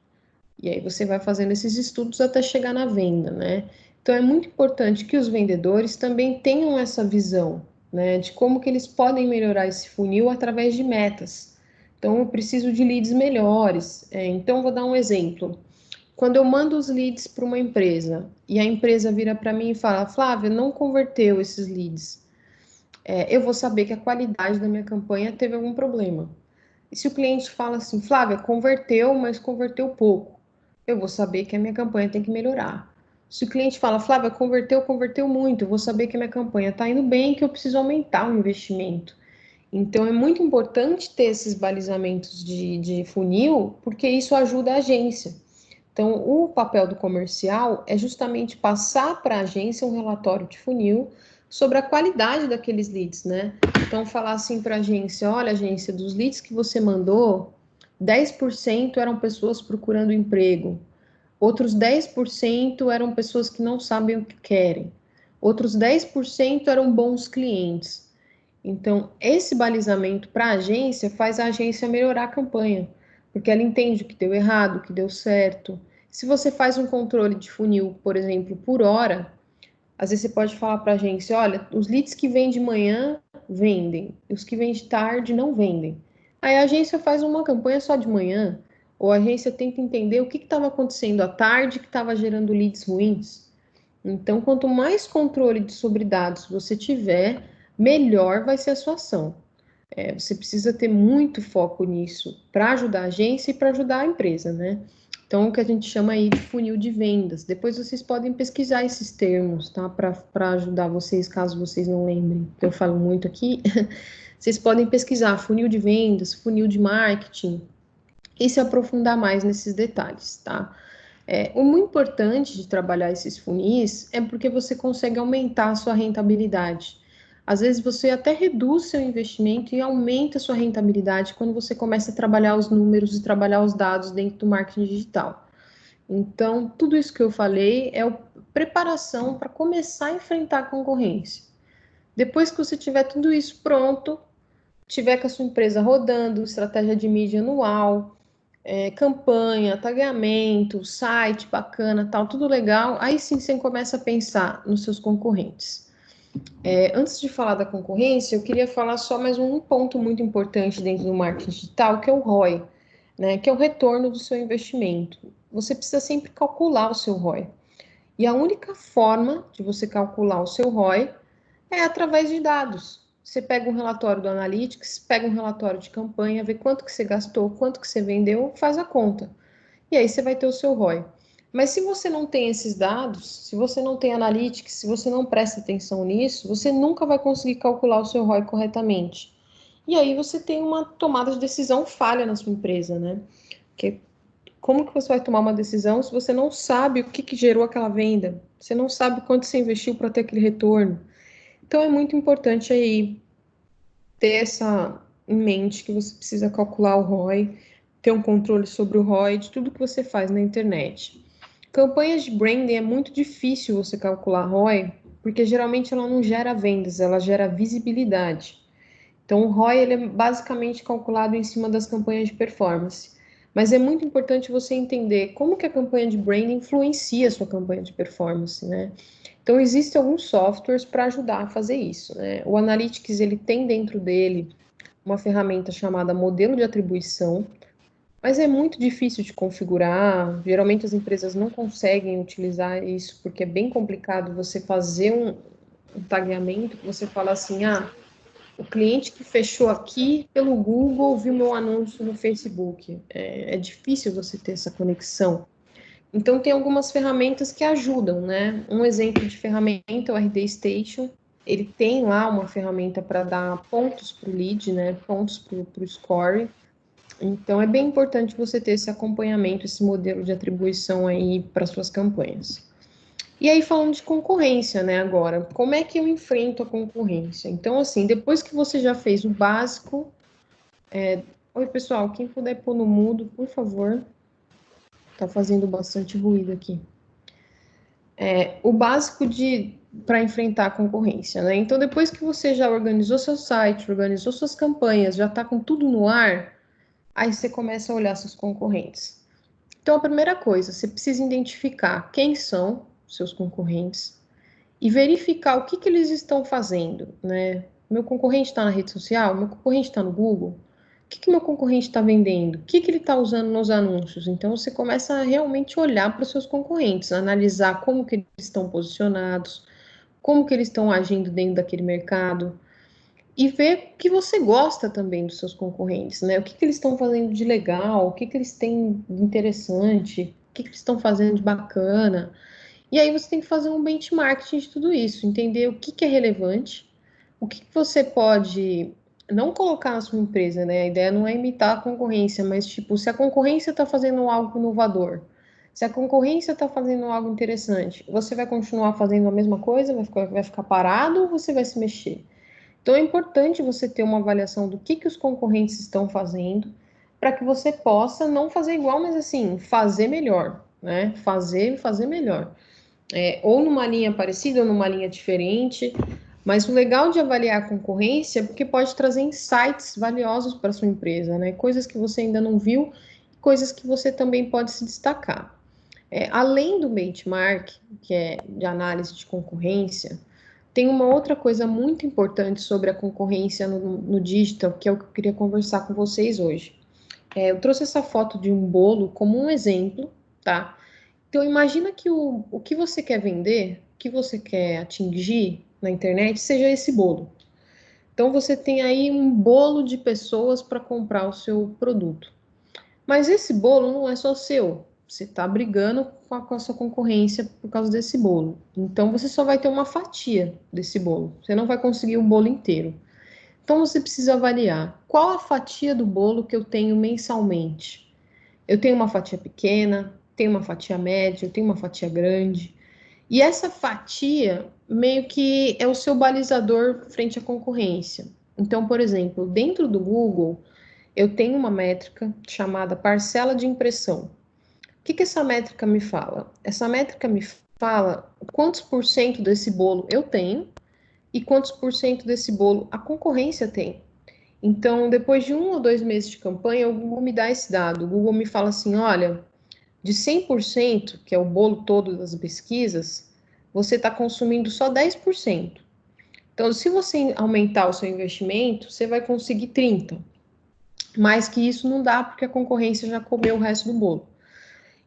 E aí você vai fazendo esses estudos até chegar na venda, né? Então, é muito importante que os vendedores também tenham essa visão, né? De como que eles podem melhorar esse funil através de metas. Então, eu preciso de leads melhores. Então, vou dar um exemplo. Quando eu mando os leads para uma empresa e a empresa vira para mim e fala, Flávia, não converteu esses leads, eu vou saber que a qualidade da minha campanha teve algum problema. E se o cliente fala assim, Flávia, converteu, mas converteu pouco, eu vou saber que a minha campanha tem que melhorar. Se o cliente fala, Flávia, converteu muito, eu vou saber que a minha campanha está indo bem, que eu preciso aumentar o investimento. Então, é muito importante ter esses balizamentos de funil, porque isso ajuda a agência. Então, o papel do comercial é justamente passar para a agência um relatório de funil sobre a qualidade daqueles leads, né? Então, falar assim para a agência, olha, agência, dos leads que você mandou, 10% eram pessoas procurando emprego, outros 10% eram pessoas que não sabem o que querem, outros 10% eram bons clientes. Então, esse balizamento para a agência faz a agência melhorar a campanha, porque ela entende o que deu errado, o que deu certo. Se você faz um controle de funil, por exemplo, por hora, às vezes você pode falar para a agência, olha, os leads que vêm de manhã vendem, os que vêm de tarde não vendem. Aí a agência faz uma campanha só de manhã, ou a agência tenta entender o que estava acontecendo à tarde que estava gerando leads ruins. Então, quanto mais controle sobre dados você tiver, melhor vai ser a sua ação. Você precisa ter muito foco nisso para ajudar a agência e para ajudar a empresa, né? Então, o que a gente chama aí de funil de vendas. Depois vocês podem pesquisar esses termos, tá? Para ajudar vocês, caso vocês não lembrem, eu falo muito aqui. Vocês podem pesquisar funil de vendas, funil de marketing e se aprofundar mais nesses detalhes, tá? O muito importante de trabalhar esses funis é porque você consegue aumentar a sua rentabilidade. Às vezes você até reduz seu investimento e aumenta a sua rentabilidade quando você começa a trabalhar os números e trabalhar os dados dentro do marketing digital. Então, tudo isso que eu falei é a preparação para começar a enfrentar a concorrência. Depois que você tiver tudo isso pronto, tiver com a sua empresa rodando, estratégia de mídia anual, campanha, tagueamento, site bacana, tal, tudo legal, aí sim você começa a pensar nos seus concorrentes. Antes de falar da concorrência, eu queria falar só mais um ponto muito importante dentro do marketing digital, que é o ROI, né, que é o retorno do seu investimento. Você precisa sempre calcular o seu ROI. E a única forma de você calcular o seu ROI é através de dados. Você pega um relatório do Analytics, pega um relatório de campanha, vê quanto que você gastou, quanto que você vendeu, faz a conta. E aí você vai ter o seu ROI. Mas se você não tem esses dados, se você não tem analytics, se você não presta atenção nisso, você nunca vai conseguir calcular o seu ROI corretamente. E aí você tem uma tomada de decisão falha na sua empresa, né? Porque como que você vai tomar uma decisão se você não sabe o que gerou aquela venda? Você não sabe quanto você investiu para ter aquele retorno? Então é muito importante aí ter essa em mente que você precisa calcular o ROI, ter um controle sobre o ROI de tudo que você faz na internet. Campanhas de branding é muito difícil você calcular ROI, porque geralmente ela não gera vendas, ela gera visibilidade. Então, o ROI ele é basicamente calculado em cima das campanhas de performance. Mas é muito importante você entender como que a campanha de branding influencia a sua campanha de performance, né? Então, existem alguns softwares para ajudar a fazer isso, né? O Analytics, ele tem dentro dele uma ferramenta chamada modelo de atribuição, mas é muito difícil de configurar. Geralmente, as empresas não conseguem utilizar isso, porque é bem complicado você fazer um tagueamento que você fala assim, o cliente que fechou aqui pelo Google viu meu anúncio no Facebook. É difícil você ter essa conexão. Então, tem algumas ferramentas que ajudam, né? Um exemplo de ferramenta é o RD Station. Ele tem lá uma ferramenta para dar pontos para o lead, né? Pontos para o score. Então, é bem importante você ter esse acompanhamento, esse modelo de atribuição aí para suas campanhas. E aí, falando de concorrência, né, agora, como é que eu enfrento a concorrência? Então, assim, depois que você já fez o básico... Oi, pessoal, quem puder pôr no mudo, por favor. Tá fazendo bastante ruído aqui. O básico para enfrentar a concorrência, né? Então, depois que você já organizou seu site, organizou suas campanhas, já está com tudo no ar, aí você começa a olhar seus concorrentes. Então, a primeira coisa, você precisa identificar quem são seus concorrentes e verificar o que eles estão fazendo, né? Meu concorrente está na rede social? Meu concorrente está no Google? O que meu concorrente está vendendo? O que ele está usando nos anúncios? Então, você começa a realmente olhar para os seus concorrentes, analisar como que eles estão posicionados, como que eles estão agindo dentro daquele mercado e ver o que você gosta também dos seus concorrentes, né? O que eles estão fazendo de legal, o que eles têm de interessante, o que eles estão fazendo de bacana. E aí você tem que fazer um benchmarking de tudo isso, entender o que é relevante, o que você pode não colocar na sua empresa, né? A ideia não é imitar a concorrência, mas tipo, se a concorrência está fazendo algo inovador, se a concorrência está fazendo algo interessante, você vai continuar fazendo a mesma coisa, vai ficar parado ou você vai se mexer? Então é importante você ter uma avaliação do que os concorrentes estão fazendo, para que você possa não fazer igual, mas assim, fazer melhor, né? Fazer melhor. Ou numa linha parecida ou numa linha diferente. Mas o legal de avaliar a concorrência é porque pode trazer insights valiosos para sua empresa, né? Coisas que você ainda não viu, coisas que você também pode se destacar. Além do benchmark, que é de análise de concorrência, tem uma outra coisa muito importante sobre a concorrência no digital, que é o que eu queria conversar com vocês hoje. Eu trouxe essa foto de um bolo como um exemplo, tá? Então, imagina que o que você quer vender, o que você quer atingir na internet, seja esse bolo. Então, você tem aí um bolo de pessoas para comprar o seu produto. Mas esse bolo não é só seu. Você está brigando com a sua concorrência por causa desse bolo. Então, você só vai ter uma fatia desse bolo. Você não vai conseguir o bolo inteiro. Então, você precisa avaliar qual a fatia do bolo que eu tenho mensalmente. Eu tenho uma fatia pequena, tenho uma fatia média, eu tenho uma fatia grande. E essa fatia meio que é o seu balizador frente à concorrência. Então, por exemplo, dentro do Google, eu tenho uma métrica chamada parcela de impressão. O que essa métrica me fala? Essa métrica me fala quantos por cento desse bolo eu tenho e quantos por cento desse bolo a concorrência tem. Então, depois de 1 ou 2 meses de campanha, o Google me dá esse dado. O Google me fala assim, olha, de 100%, que é o bolo todo das pesquisas, você está consumindo só 10%. Então, se você aumentar o seu investimento, você vai conseguir 30%. Mais que isso não dá, porque a concorrência já comeu o resto do bolo.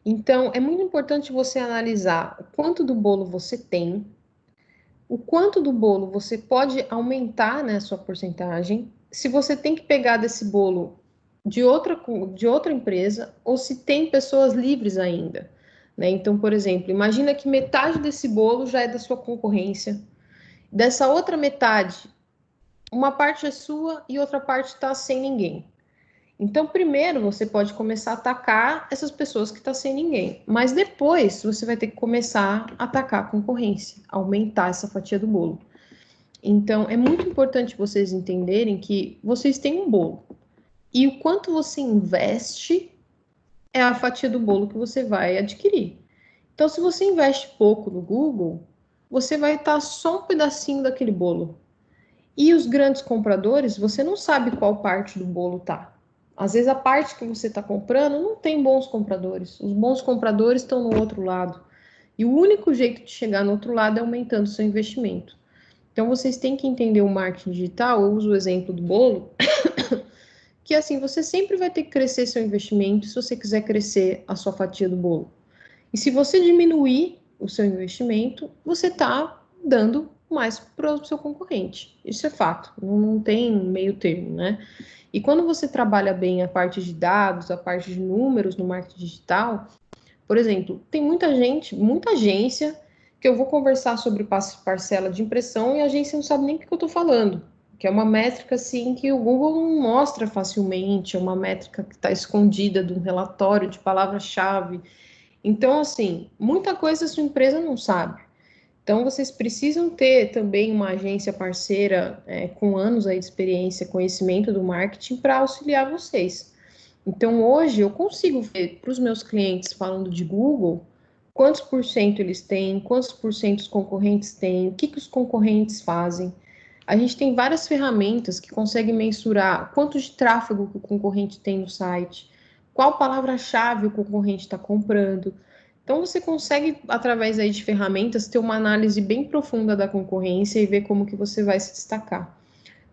Então, é muito importante você analisar o quanto do bolo você tem, o quanto do bolo você pode aumentar, né, a sua porcentagem, se você tem que pegar desse bolo de outra empresa, ou se tem pessoas livres ainda. né? Então, por exemplo, imagina que metade desse bolo já é da sua concorrência. Dessa outra metade, uma parte é sua e outra parte está sem ninguém. Então, primeiro você pode começar a atacar essas pessoas que estão sem ninguém, mas depois você vai ter que começar a atacar a concorrência, aumentar essa fatia do bolo. Então, é muito importante vocês entenderem que vocês têm um bolo e o quanto você investe é a fatia do bolo que você vai adquirir. Então, se você investe pouco no Google, você vai estar só um pedacinho daquele bolo. E os grandes compradores, você não sabe qual parte do bolo tá. Às vezes a parte que você está comprando não tem bons compradores. Os bons compradores estão no outro lado. E o único jeito de chegar no outro lado é aumentando o seu investimento. Então vocês têm que entender o marketing digital, eu uso o exemplo do bolo, que assim, você sempre vai ter que crescer seu investimento se você quiser crescer a sua fatia do bolo. E se você diminuir o seu investimento, você está dando mais para o seu concorrente. Isso é fato, não tem meio termo, né? E quando você trabalha bem a parte de dados, a parte de números no marketing digital, por exemplo, tem muita gente, muita agência, que eu vou conversar sobre parcela de impressão e a agência não sabe nem o que eu estou falando. Que é uma métrica, assim, que o Google não mostra facilmente, é uma métrica que está escondida de um relatório de palavra-chave. Então, assim, muita coisa a sua empresa não sabe. Então, vocês precisam ter também uma agência parceira com anos aí de experiência, conhecimento do marketing para auxiliar vocês. Então, hoje eu consigo ver para os meus clientes falando de Google, quantos por cento eles têm, quantos por cento os concorrentes têm, o que os concorrentes fazem. A gente tem várias ferramentas que conseguem mensurar quanto de tráfego que o concorrente tem no site, qual palavra-chave o concorrente está comprando. Então, você consegue, através aí de ferramentas, ter uma análise bem profunda da concorrência e ver como que você vai se destacar.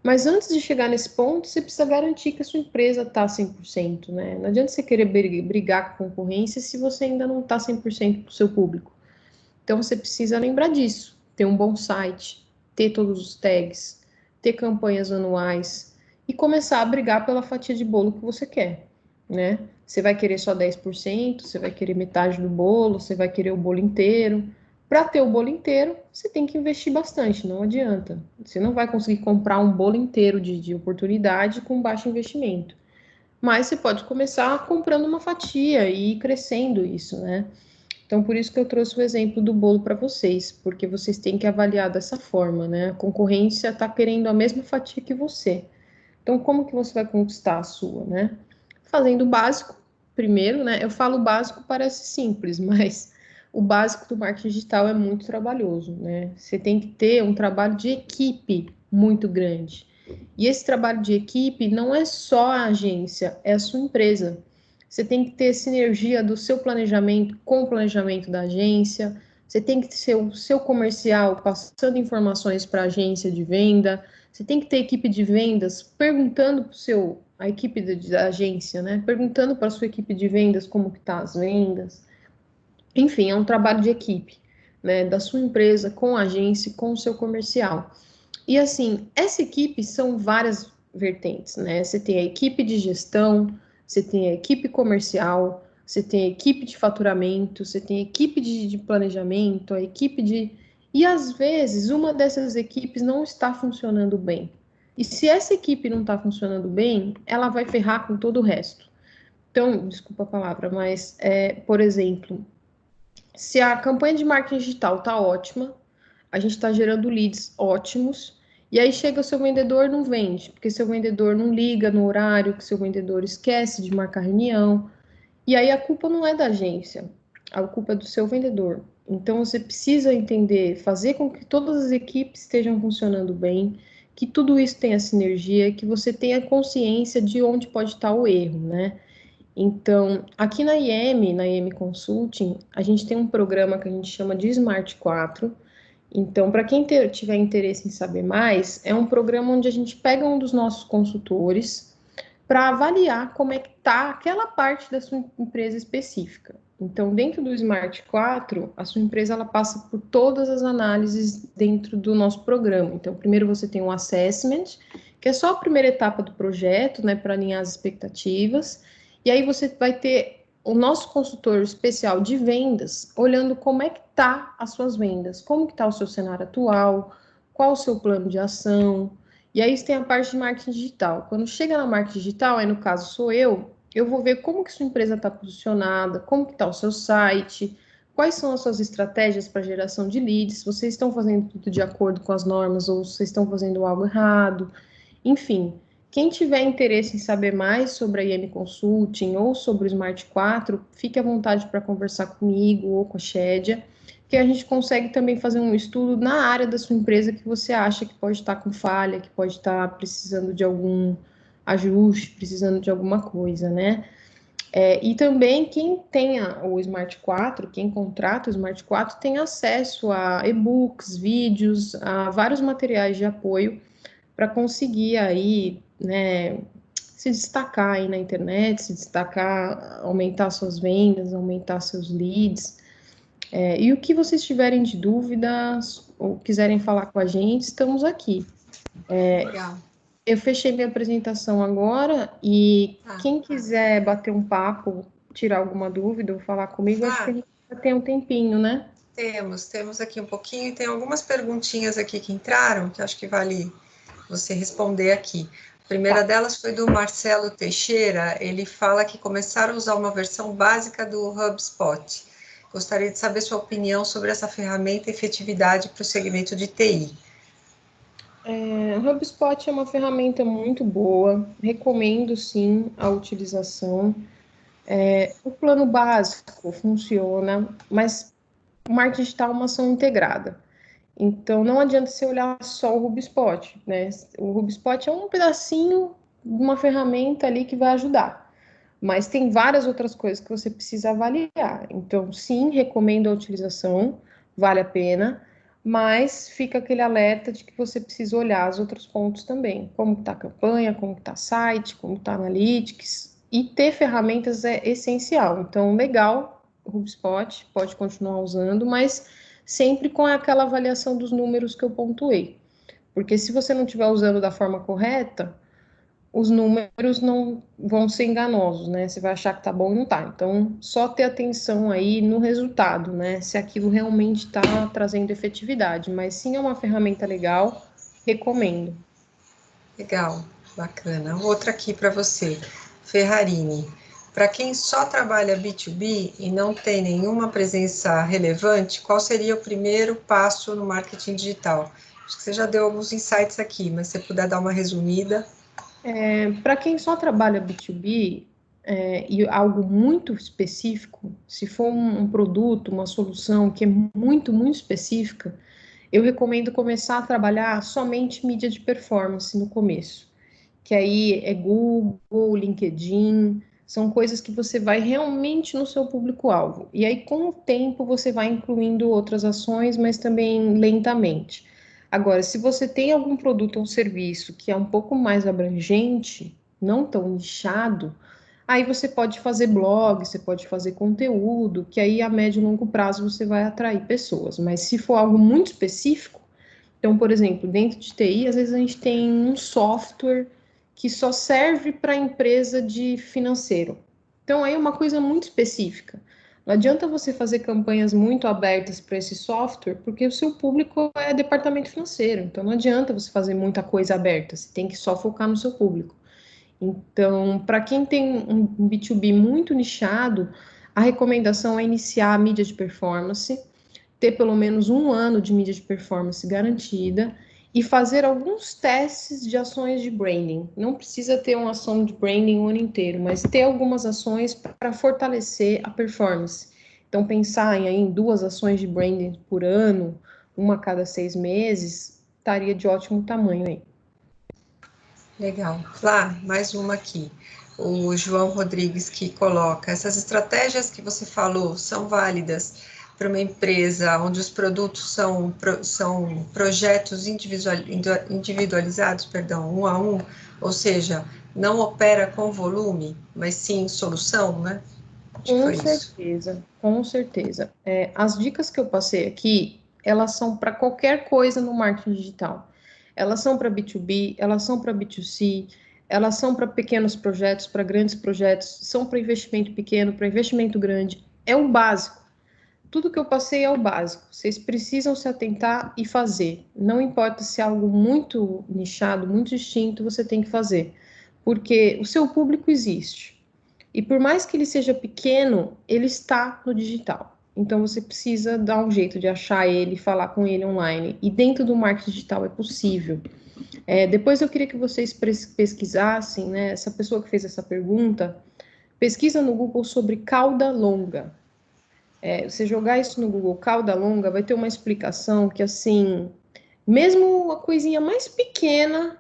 Mas antes de chegar nesse ponto, você precisa garantir que a sua empresa está 100%, né? Não adianta você querer brigar com a concorrência se você ainda não está 100% para o seu público. Então, você precisa lembrar disso, ter um bom site, ter todos os tags, ter campanhas anuais e começar a brigar pela fatia de bolo que você quer, né? Você vai querer só 10%, você vai querer metade do bolo, você vai querer o bolo inteiro. Para ter o bolo inteiro, você tem que investir bastante, não adianta. Você não vai conseguir comprar um bolo inteiro de oportunidade com baixo investimento. Mas você pode começar comprando uma fatia e ir crescendo isso, né? Então, por isso que eu trouxe o exemplo do bolo para vocês, porque vocês têm que avaliar dessa forma, né? A concorrência está querendo a mesma fatia que você. Então, como que você vai conquistar a sua, né? Fazendo o básico, primeiro, né? Eu falo básico, parece simples, mas o básico do marketing digital é muito trabalhoso, né? Você tem que ter um trabalho de equipe muito grande. E esse trabalho de equipe não é só a agência, é a sua empresa. Você tem que ter sinergia do seu planejamento com o planejamento da agência. Você tem que ter o seu comercial passando informações para a agência de venda. Você tem que ter equipe de vendas perguntando para a equipe da agência, né? Perguntando para a sua equipe de vendas como que tá as vendas. Enfim, é um trabalho de equipe, né? Da sua empresa com a agência, com o seu comercial. E assim, essa equipe são várias vertentes, né? Você tem a equipe de gestão, você tem a equipe comercial, você tem a equipe de faturamento, você tem a equipe de planejamento, a equipe de. E às vezes uma dessas equipes não está funcionando bem. E se essa equipe não está funcionando bem, ela vai ferrar com todo o resto. Então, desculpa a palavra, mas, por exemplo, se a campanha de marketing digital está ótima, a gente está gerando leads ótimos, e aí chega o seu vendedor não vende, porque seu vendedor não liga no horário, que seu vendedor esquece de marcar reunião, e aí a culpa não é da agência, a culpa é do seu vendedor. Então você precisa entender, fazer com que todas as equipes estejam funcionando bem, que tudo isso tenha sinergia, que você tenha consciência de onde pode estar o erro, né? Então, aqui na IM Consulting, a gente tem um programa que a gente chama de Smart 4. Então, para quem tiver interesse em saber mais, é um programa onde a gente pega um dos nossos consultores para avaliar como é que está aquela parte da sua empresa específica. Então, dentro do Smart 4, a sua empresa ela passa por todas as análises dentro do nosso programa. Então, primeiro você tem um assessment, que é só a primeira etapa do projeto, né, para alinhar as expectativas. E aí você vai ter o nosso consultor especial de vendas, olhando como é que tá as suas vendas, como que tá o seu cenário atual, qual o seu plano de ação. E aí tem a parte de marketing digital. Quando chega na marketing digital, aí no caso sou eu vou ver como que sua empresa está posicionada, como que está o seu site, quais são as suas estratégias para geração de leads, se vocês estão fazendo tudo de acordo com as normas ou se vocês estão fazendo algo errado. Enfim, quem tiver interesse em saber mais sobre a IM Consulting ou sobre o Smart 4, fique à vontade para conversar comigo ou com a Shedia, que a gente consegue também fazer um estudo na área da sua empresa que você acha que pode estar com falha, que pode estar precisando de algum ajuste, precisando de alguma coisa, né? E também quem tenha o Smart 4, quem contrata o Smart 4, tem acesso a e-books, vídeos, a vários materiais de apoio para conseguir aí, né, se destacar aí na internet, se destacar, aumentar suas vendas, aumentar seus leads. E o que vocês tiverem de dúvidas ou quiserem falar com a gente, estamos aqui. Legal. Eu fechei minha apresentação agora e quem quiser bater um papo, tirar alguma dúvida ou falar comigo, acho que a gente já tem um tempinho, né? Temos aqui um pouquinho e tem algumas perguntinhas aqui que entraram, que acho que vale você responder aqui. A primeira delas foi do Marcelo Teixeira, ele fala que começaram a usar uma versão básica do HubSpot. Gostaria de saber sua opinião sobre essa ferramenta e efetividade para o segmento de TI. O HubSpot é uma ferramenta muito boa, recomendo sim a utilização. O plano básico funciona, mas o marketing digital é uma ação integrada. Então, não adianta você olhar só o HubSpot, né? O HubSpot é um pedacinho de uma ferramenta ali que vai ajudar. Mas tem várias outras coisas que você precisa avaliar. Então, sim, recomendo a utilização, vale a pena, mas fica aquele alerta de que você precisa olhar os outros pontos também. Como está a campanha, como está o site, como está Analytics. E ter ferramentas é essencial. Então, legal, o HubSpot, pode continuar usando, mas sempre com aquela avaliação dos números que eu pontuei. Porque se você não estiver usando da forma correta, os números não vão ser enganosos, né? Você vai achar que tá bom e não tá. Então, só ter atenção aí no resultado, né? Se aquilo realmente está trazendo efetividade. Mas sim, é uma ferramenta legal, recomendo. Legal, bacana. Outra aqui para você, Ferrarini. Para quem só trabalha B2B e não tem nenhuma presença relevante, qual seria o primeiro passo no marketing digital? Acho que você já deu alguns insights aqui, mas se você puder dar uma resumida. Para quem só trabalha B2B, e algo muito específico, se for um produto, uma solução que é muito, muito específica, eu recomendo começar a trabalhar somente mídia de performance no começo, que aí é Google, LinkedIn, são coisas que você vai realmente no seu público-alvo. E aí, com o tempo, você vai incluindo outras ações, mas também lentamente. Agora, se você tem algum produto ou serviço que é um pouco mais abrangente, não tão nichado, aí você pode fazer blog, você pode fazer conteúdo, que aí a médio e longo prazo você vai atrair pessoas. Mas se for algo muito específico, então, por exemplo, dentro de TI, às vezes a gente tem um software que só serve para empresa de financeiro. Então, aí é uma coisa muito específica. Não adianta você fazer campanhas muito abertas para esse software, porque o seu público é departamento financeiro. Então, não adianta você fazer muita coisa aberta, você tem que só focar no seu público. Então, para quem tem um B2B muito nichado, a recomendação é iniciar a mídia de performance, ter pelo menos um ano de mídia de performance garantida e fazer alguns testes de ações de branding. Não precisa ter uma ação de branding o ano inteiro, mas ter algumas ações para fortalecer a performance. Então, pensar em 2 ações de branding por ano, uma a cada 6 meses, estaria de ótimo tamanho aí. Legal. Lá, mais uma aqui. O João Rodrigues que coloca, essas estratégias que você falou são válidas para uma empresa onde os produtos são projetos individualizados, perdão, um a um, ou seja, não opera com volume, mas sim solução, né? Acho que foi certeza, com certeza. As dicas que eu passei aqui, elas são para qualquer coisa no marketing digital. Elas são para B2B, elas são para B2C, elas são para pequenos projetos, para grandes projetos, são para investimento pequeno, para investimento grande. É o básico. Tudo que eu passei é o básico. Vocês precisam se atentar e fazer. Não importa se é algo muito nichado, muito distinto, você tem que fazer. Porque o seu público existe. E por mais que ele seja pequeno, ele está no digital. Então você precisa dar um jeito de achar ele, falar com ele online. E dentro do marketing digital é possível. Depois eu queria que vocês pesquisassem, né? Essa pessoa que fez essa pergunta, pesquisa no Google sobre cauda longa. Você jogar isso no Google, cauda longa, vai ter uma explicação que, assim, mesmo uma coisinha mais pequena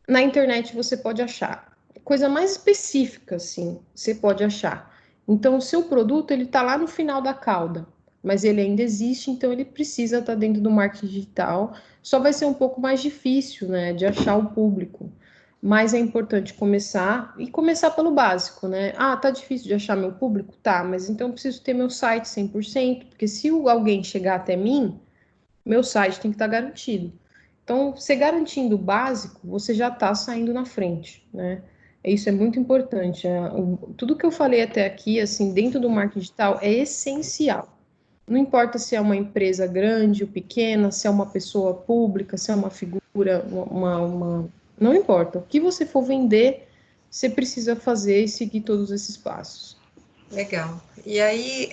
na internet você pode achar. Coisa mais específica, assim, você pode achar. Então, o seu produto, ele está lá no final da cauda, mas ele ainda existe, então ele precisa estar dentro do marketing digital. Só vai ser um pouco mais difícil, né, de achar o público. Mas é importante começar, e começar pelo básico, né? Ah, tá difícil de achar meu público? Tá, mas então eu preciso ter meu site 100%, porque se alguém chegar até mim, meu site tem que estar garantido. Então, você garantindo o básico, você já está saindo na frente, né? Isso é muito importante. Tudo que eu falei até aqui, assim, dentro do marketing digital, é essencial. Não importa se é uma empresa grande ou pequena, se é uma pessoa pública, se é uma figura, não importa. O que você for vender, você precisa fazer e seguir todos esses passos. Legal. E aí,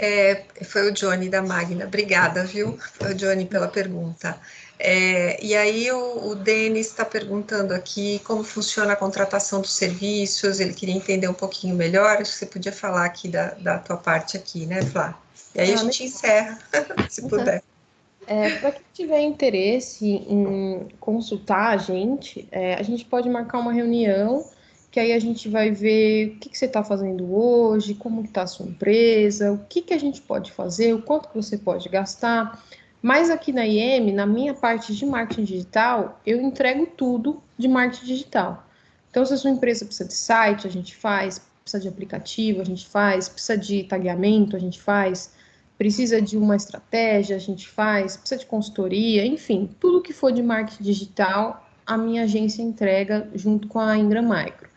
foi o Johnny da Magna. Obrigada, viu, Johnny, pela pergunta. E aí, o Denis está perguntando aqui como funciona a contratação dos serviços. Ele queria entender um pouquinho melhor. Acho que você podia falar aqui da tua parte aqui, né, Flá? E aí a gente encerra, se puder. Para quem tiver interesse em consultar a gente pode marcar uma reunião, que aí a gente vai ver o que você está fazendo hoje, como está a sua empresa, o que a gente pode fazer, o quanto que você pode gastar. Mas aqui na IEM, na minha parte de marketing digital, eu entrego tudo de marketing digital. Então, se a sua empresa precisa de site, a gente faz, precisa de aplicativo, a gente faz, precisa de tagueamento, a gente faz, precisa de uma estratégia, a gente faz, precisa de consultoria, enfim, tudo que for de marketing digital, a minha agência entrega junto com a Ingram Micro.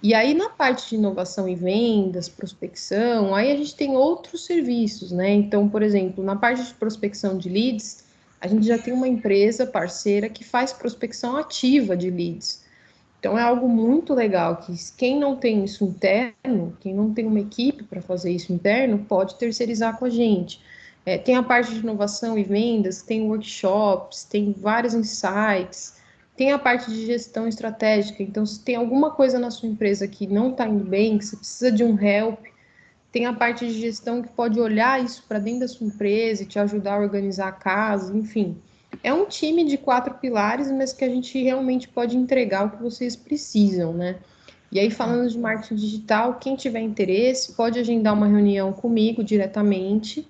E aí, na parte de inovação e vendas, prospecção, aí a gente tem outros serviços, né? Então, por exemplo, na parte de prospecção de leads, a gente já tem uma empresa parceira que faz prospecção ativa de leads. Então, é algo muito legal que quem não tem isso interno, quem não tem uma equipe para fazer isso interno, pode terceirizar com a gente. Tem a parte de inovação e vendas, tem workshops, tem vários insights, tem a parte de gestão estratégica. Então, se tem alguma coisa na sua empresa que não está indo bem, que você precisa de um help, tem a parte de gestão que pode olhar isso para dentro da sua empresa e te ajudar a organizar a casa, enfim. É um time de 4 pilares, mas que a gente realmente pode entregar o que vocês precisam, né? E aí, falando de marketing digital, quem tiver interesse pode agendar uma reunião comigo diretamente.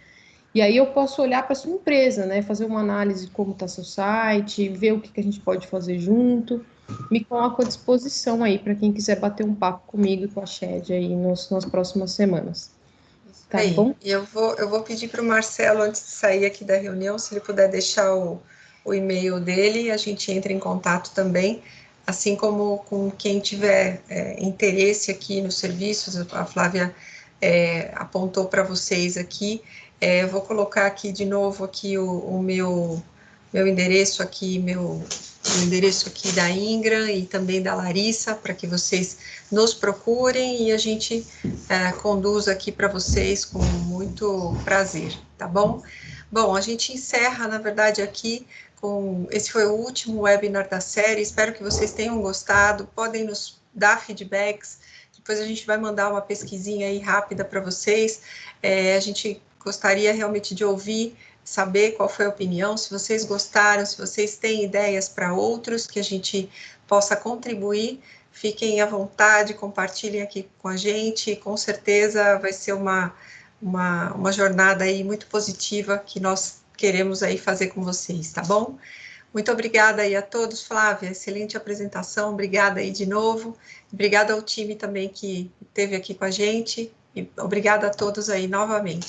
E aí eu posso olhar para sua empresa, né? Fazer uma análise de como está seu site, ver o que a gente pode fazer junto. Me coloco à disposição aí para quem quiser bater um papo comigo e com a Shed aí nas próximas semanas. Tá Aí, bom? e eu vou pedir para o Marcelo, antes de sair aqui da reunião, se ele puder deixar o e-mail dele, a gente entra em contato também, assim como com quem tiver interesse aqui nos serviços, a Flávia apontou para vocês aqui. Eu vou colocar aqui de novo aqui o meu endereço aqui, o endereço aqui da Ingram e também da Larissa, para que vocês nos procurem e a gente conduz aqui para vocês com muito prazer, tá bom? Bom, a gente encerra, na verdade, aqui esse foi o último webinar da série, espero que vocês tenham gostado, podem nos dar feedbacks, depois a gente vai mandar uma pesquisinha aí rápida para vocês, a gente gostaria realmente de ouvir, saber qual foi a opinião, se vocês gostaram, se vocês têm ideias para outros que a gente possa contribuir, fiquem à vontade, compartilhem aqui com a gente, com certeza vai ser uma jornada aí muito positiva que nós queremos aí fazer com vocês, tá bom? Muito obrigada aí a todos, Flávia, excelente apresentação, obrigada aí de novo, obrigada ao time também que esteve aqui com a gente, e obrigada a todos aí novamente.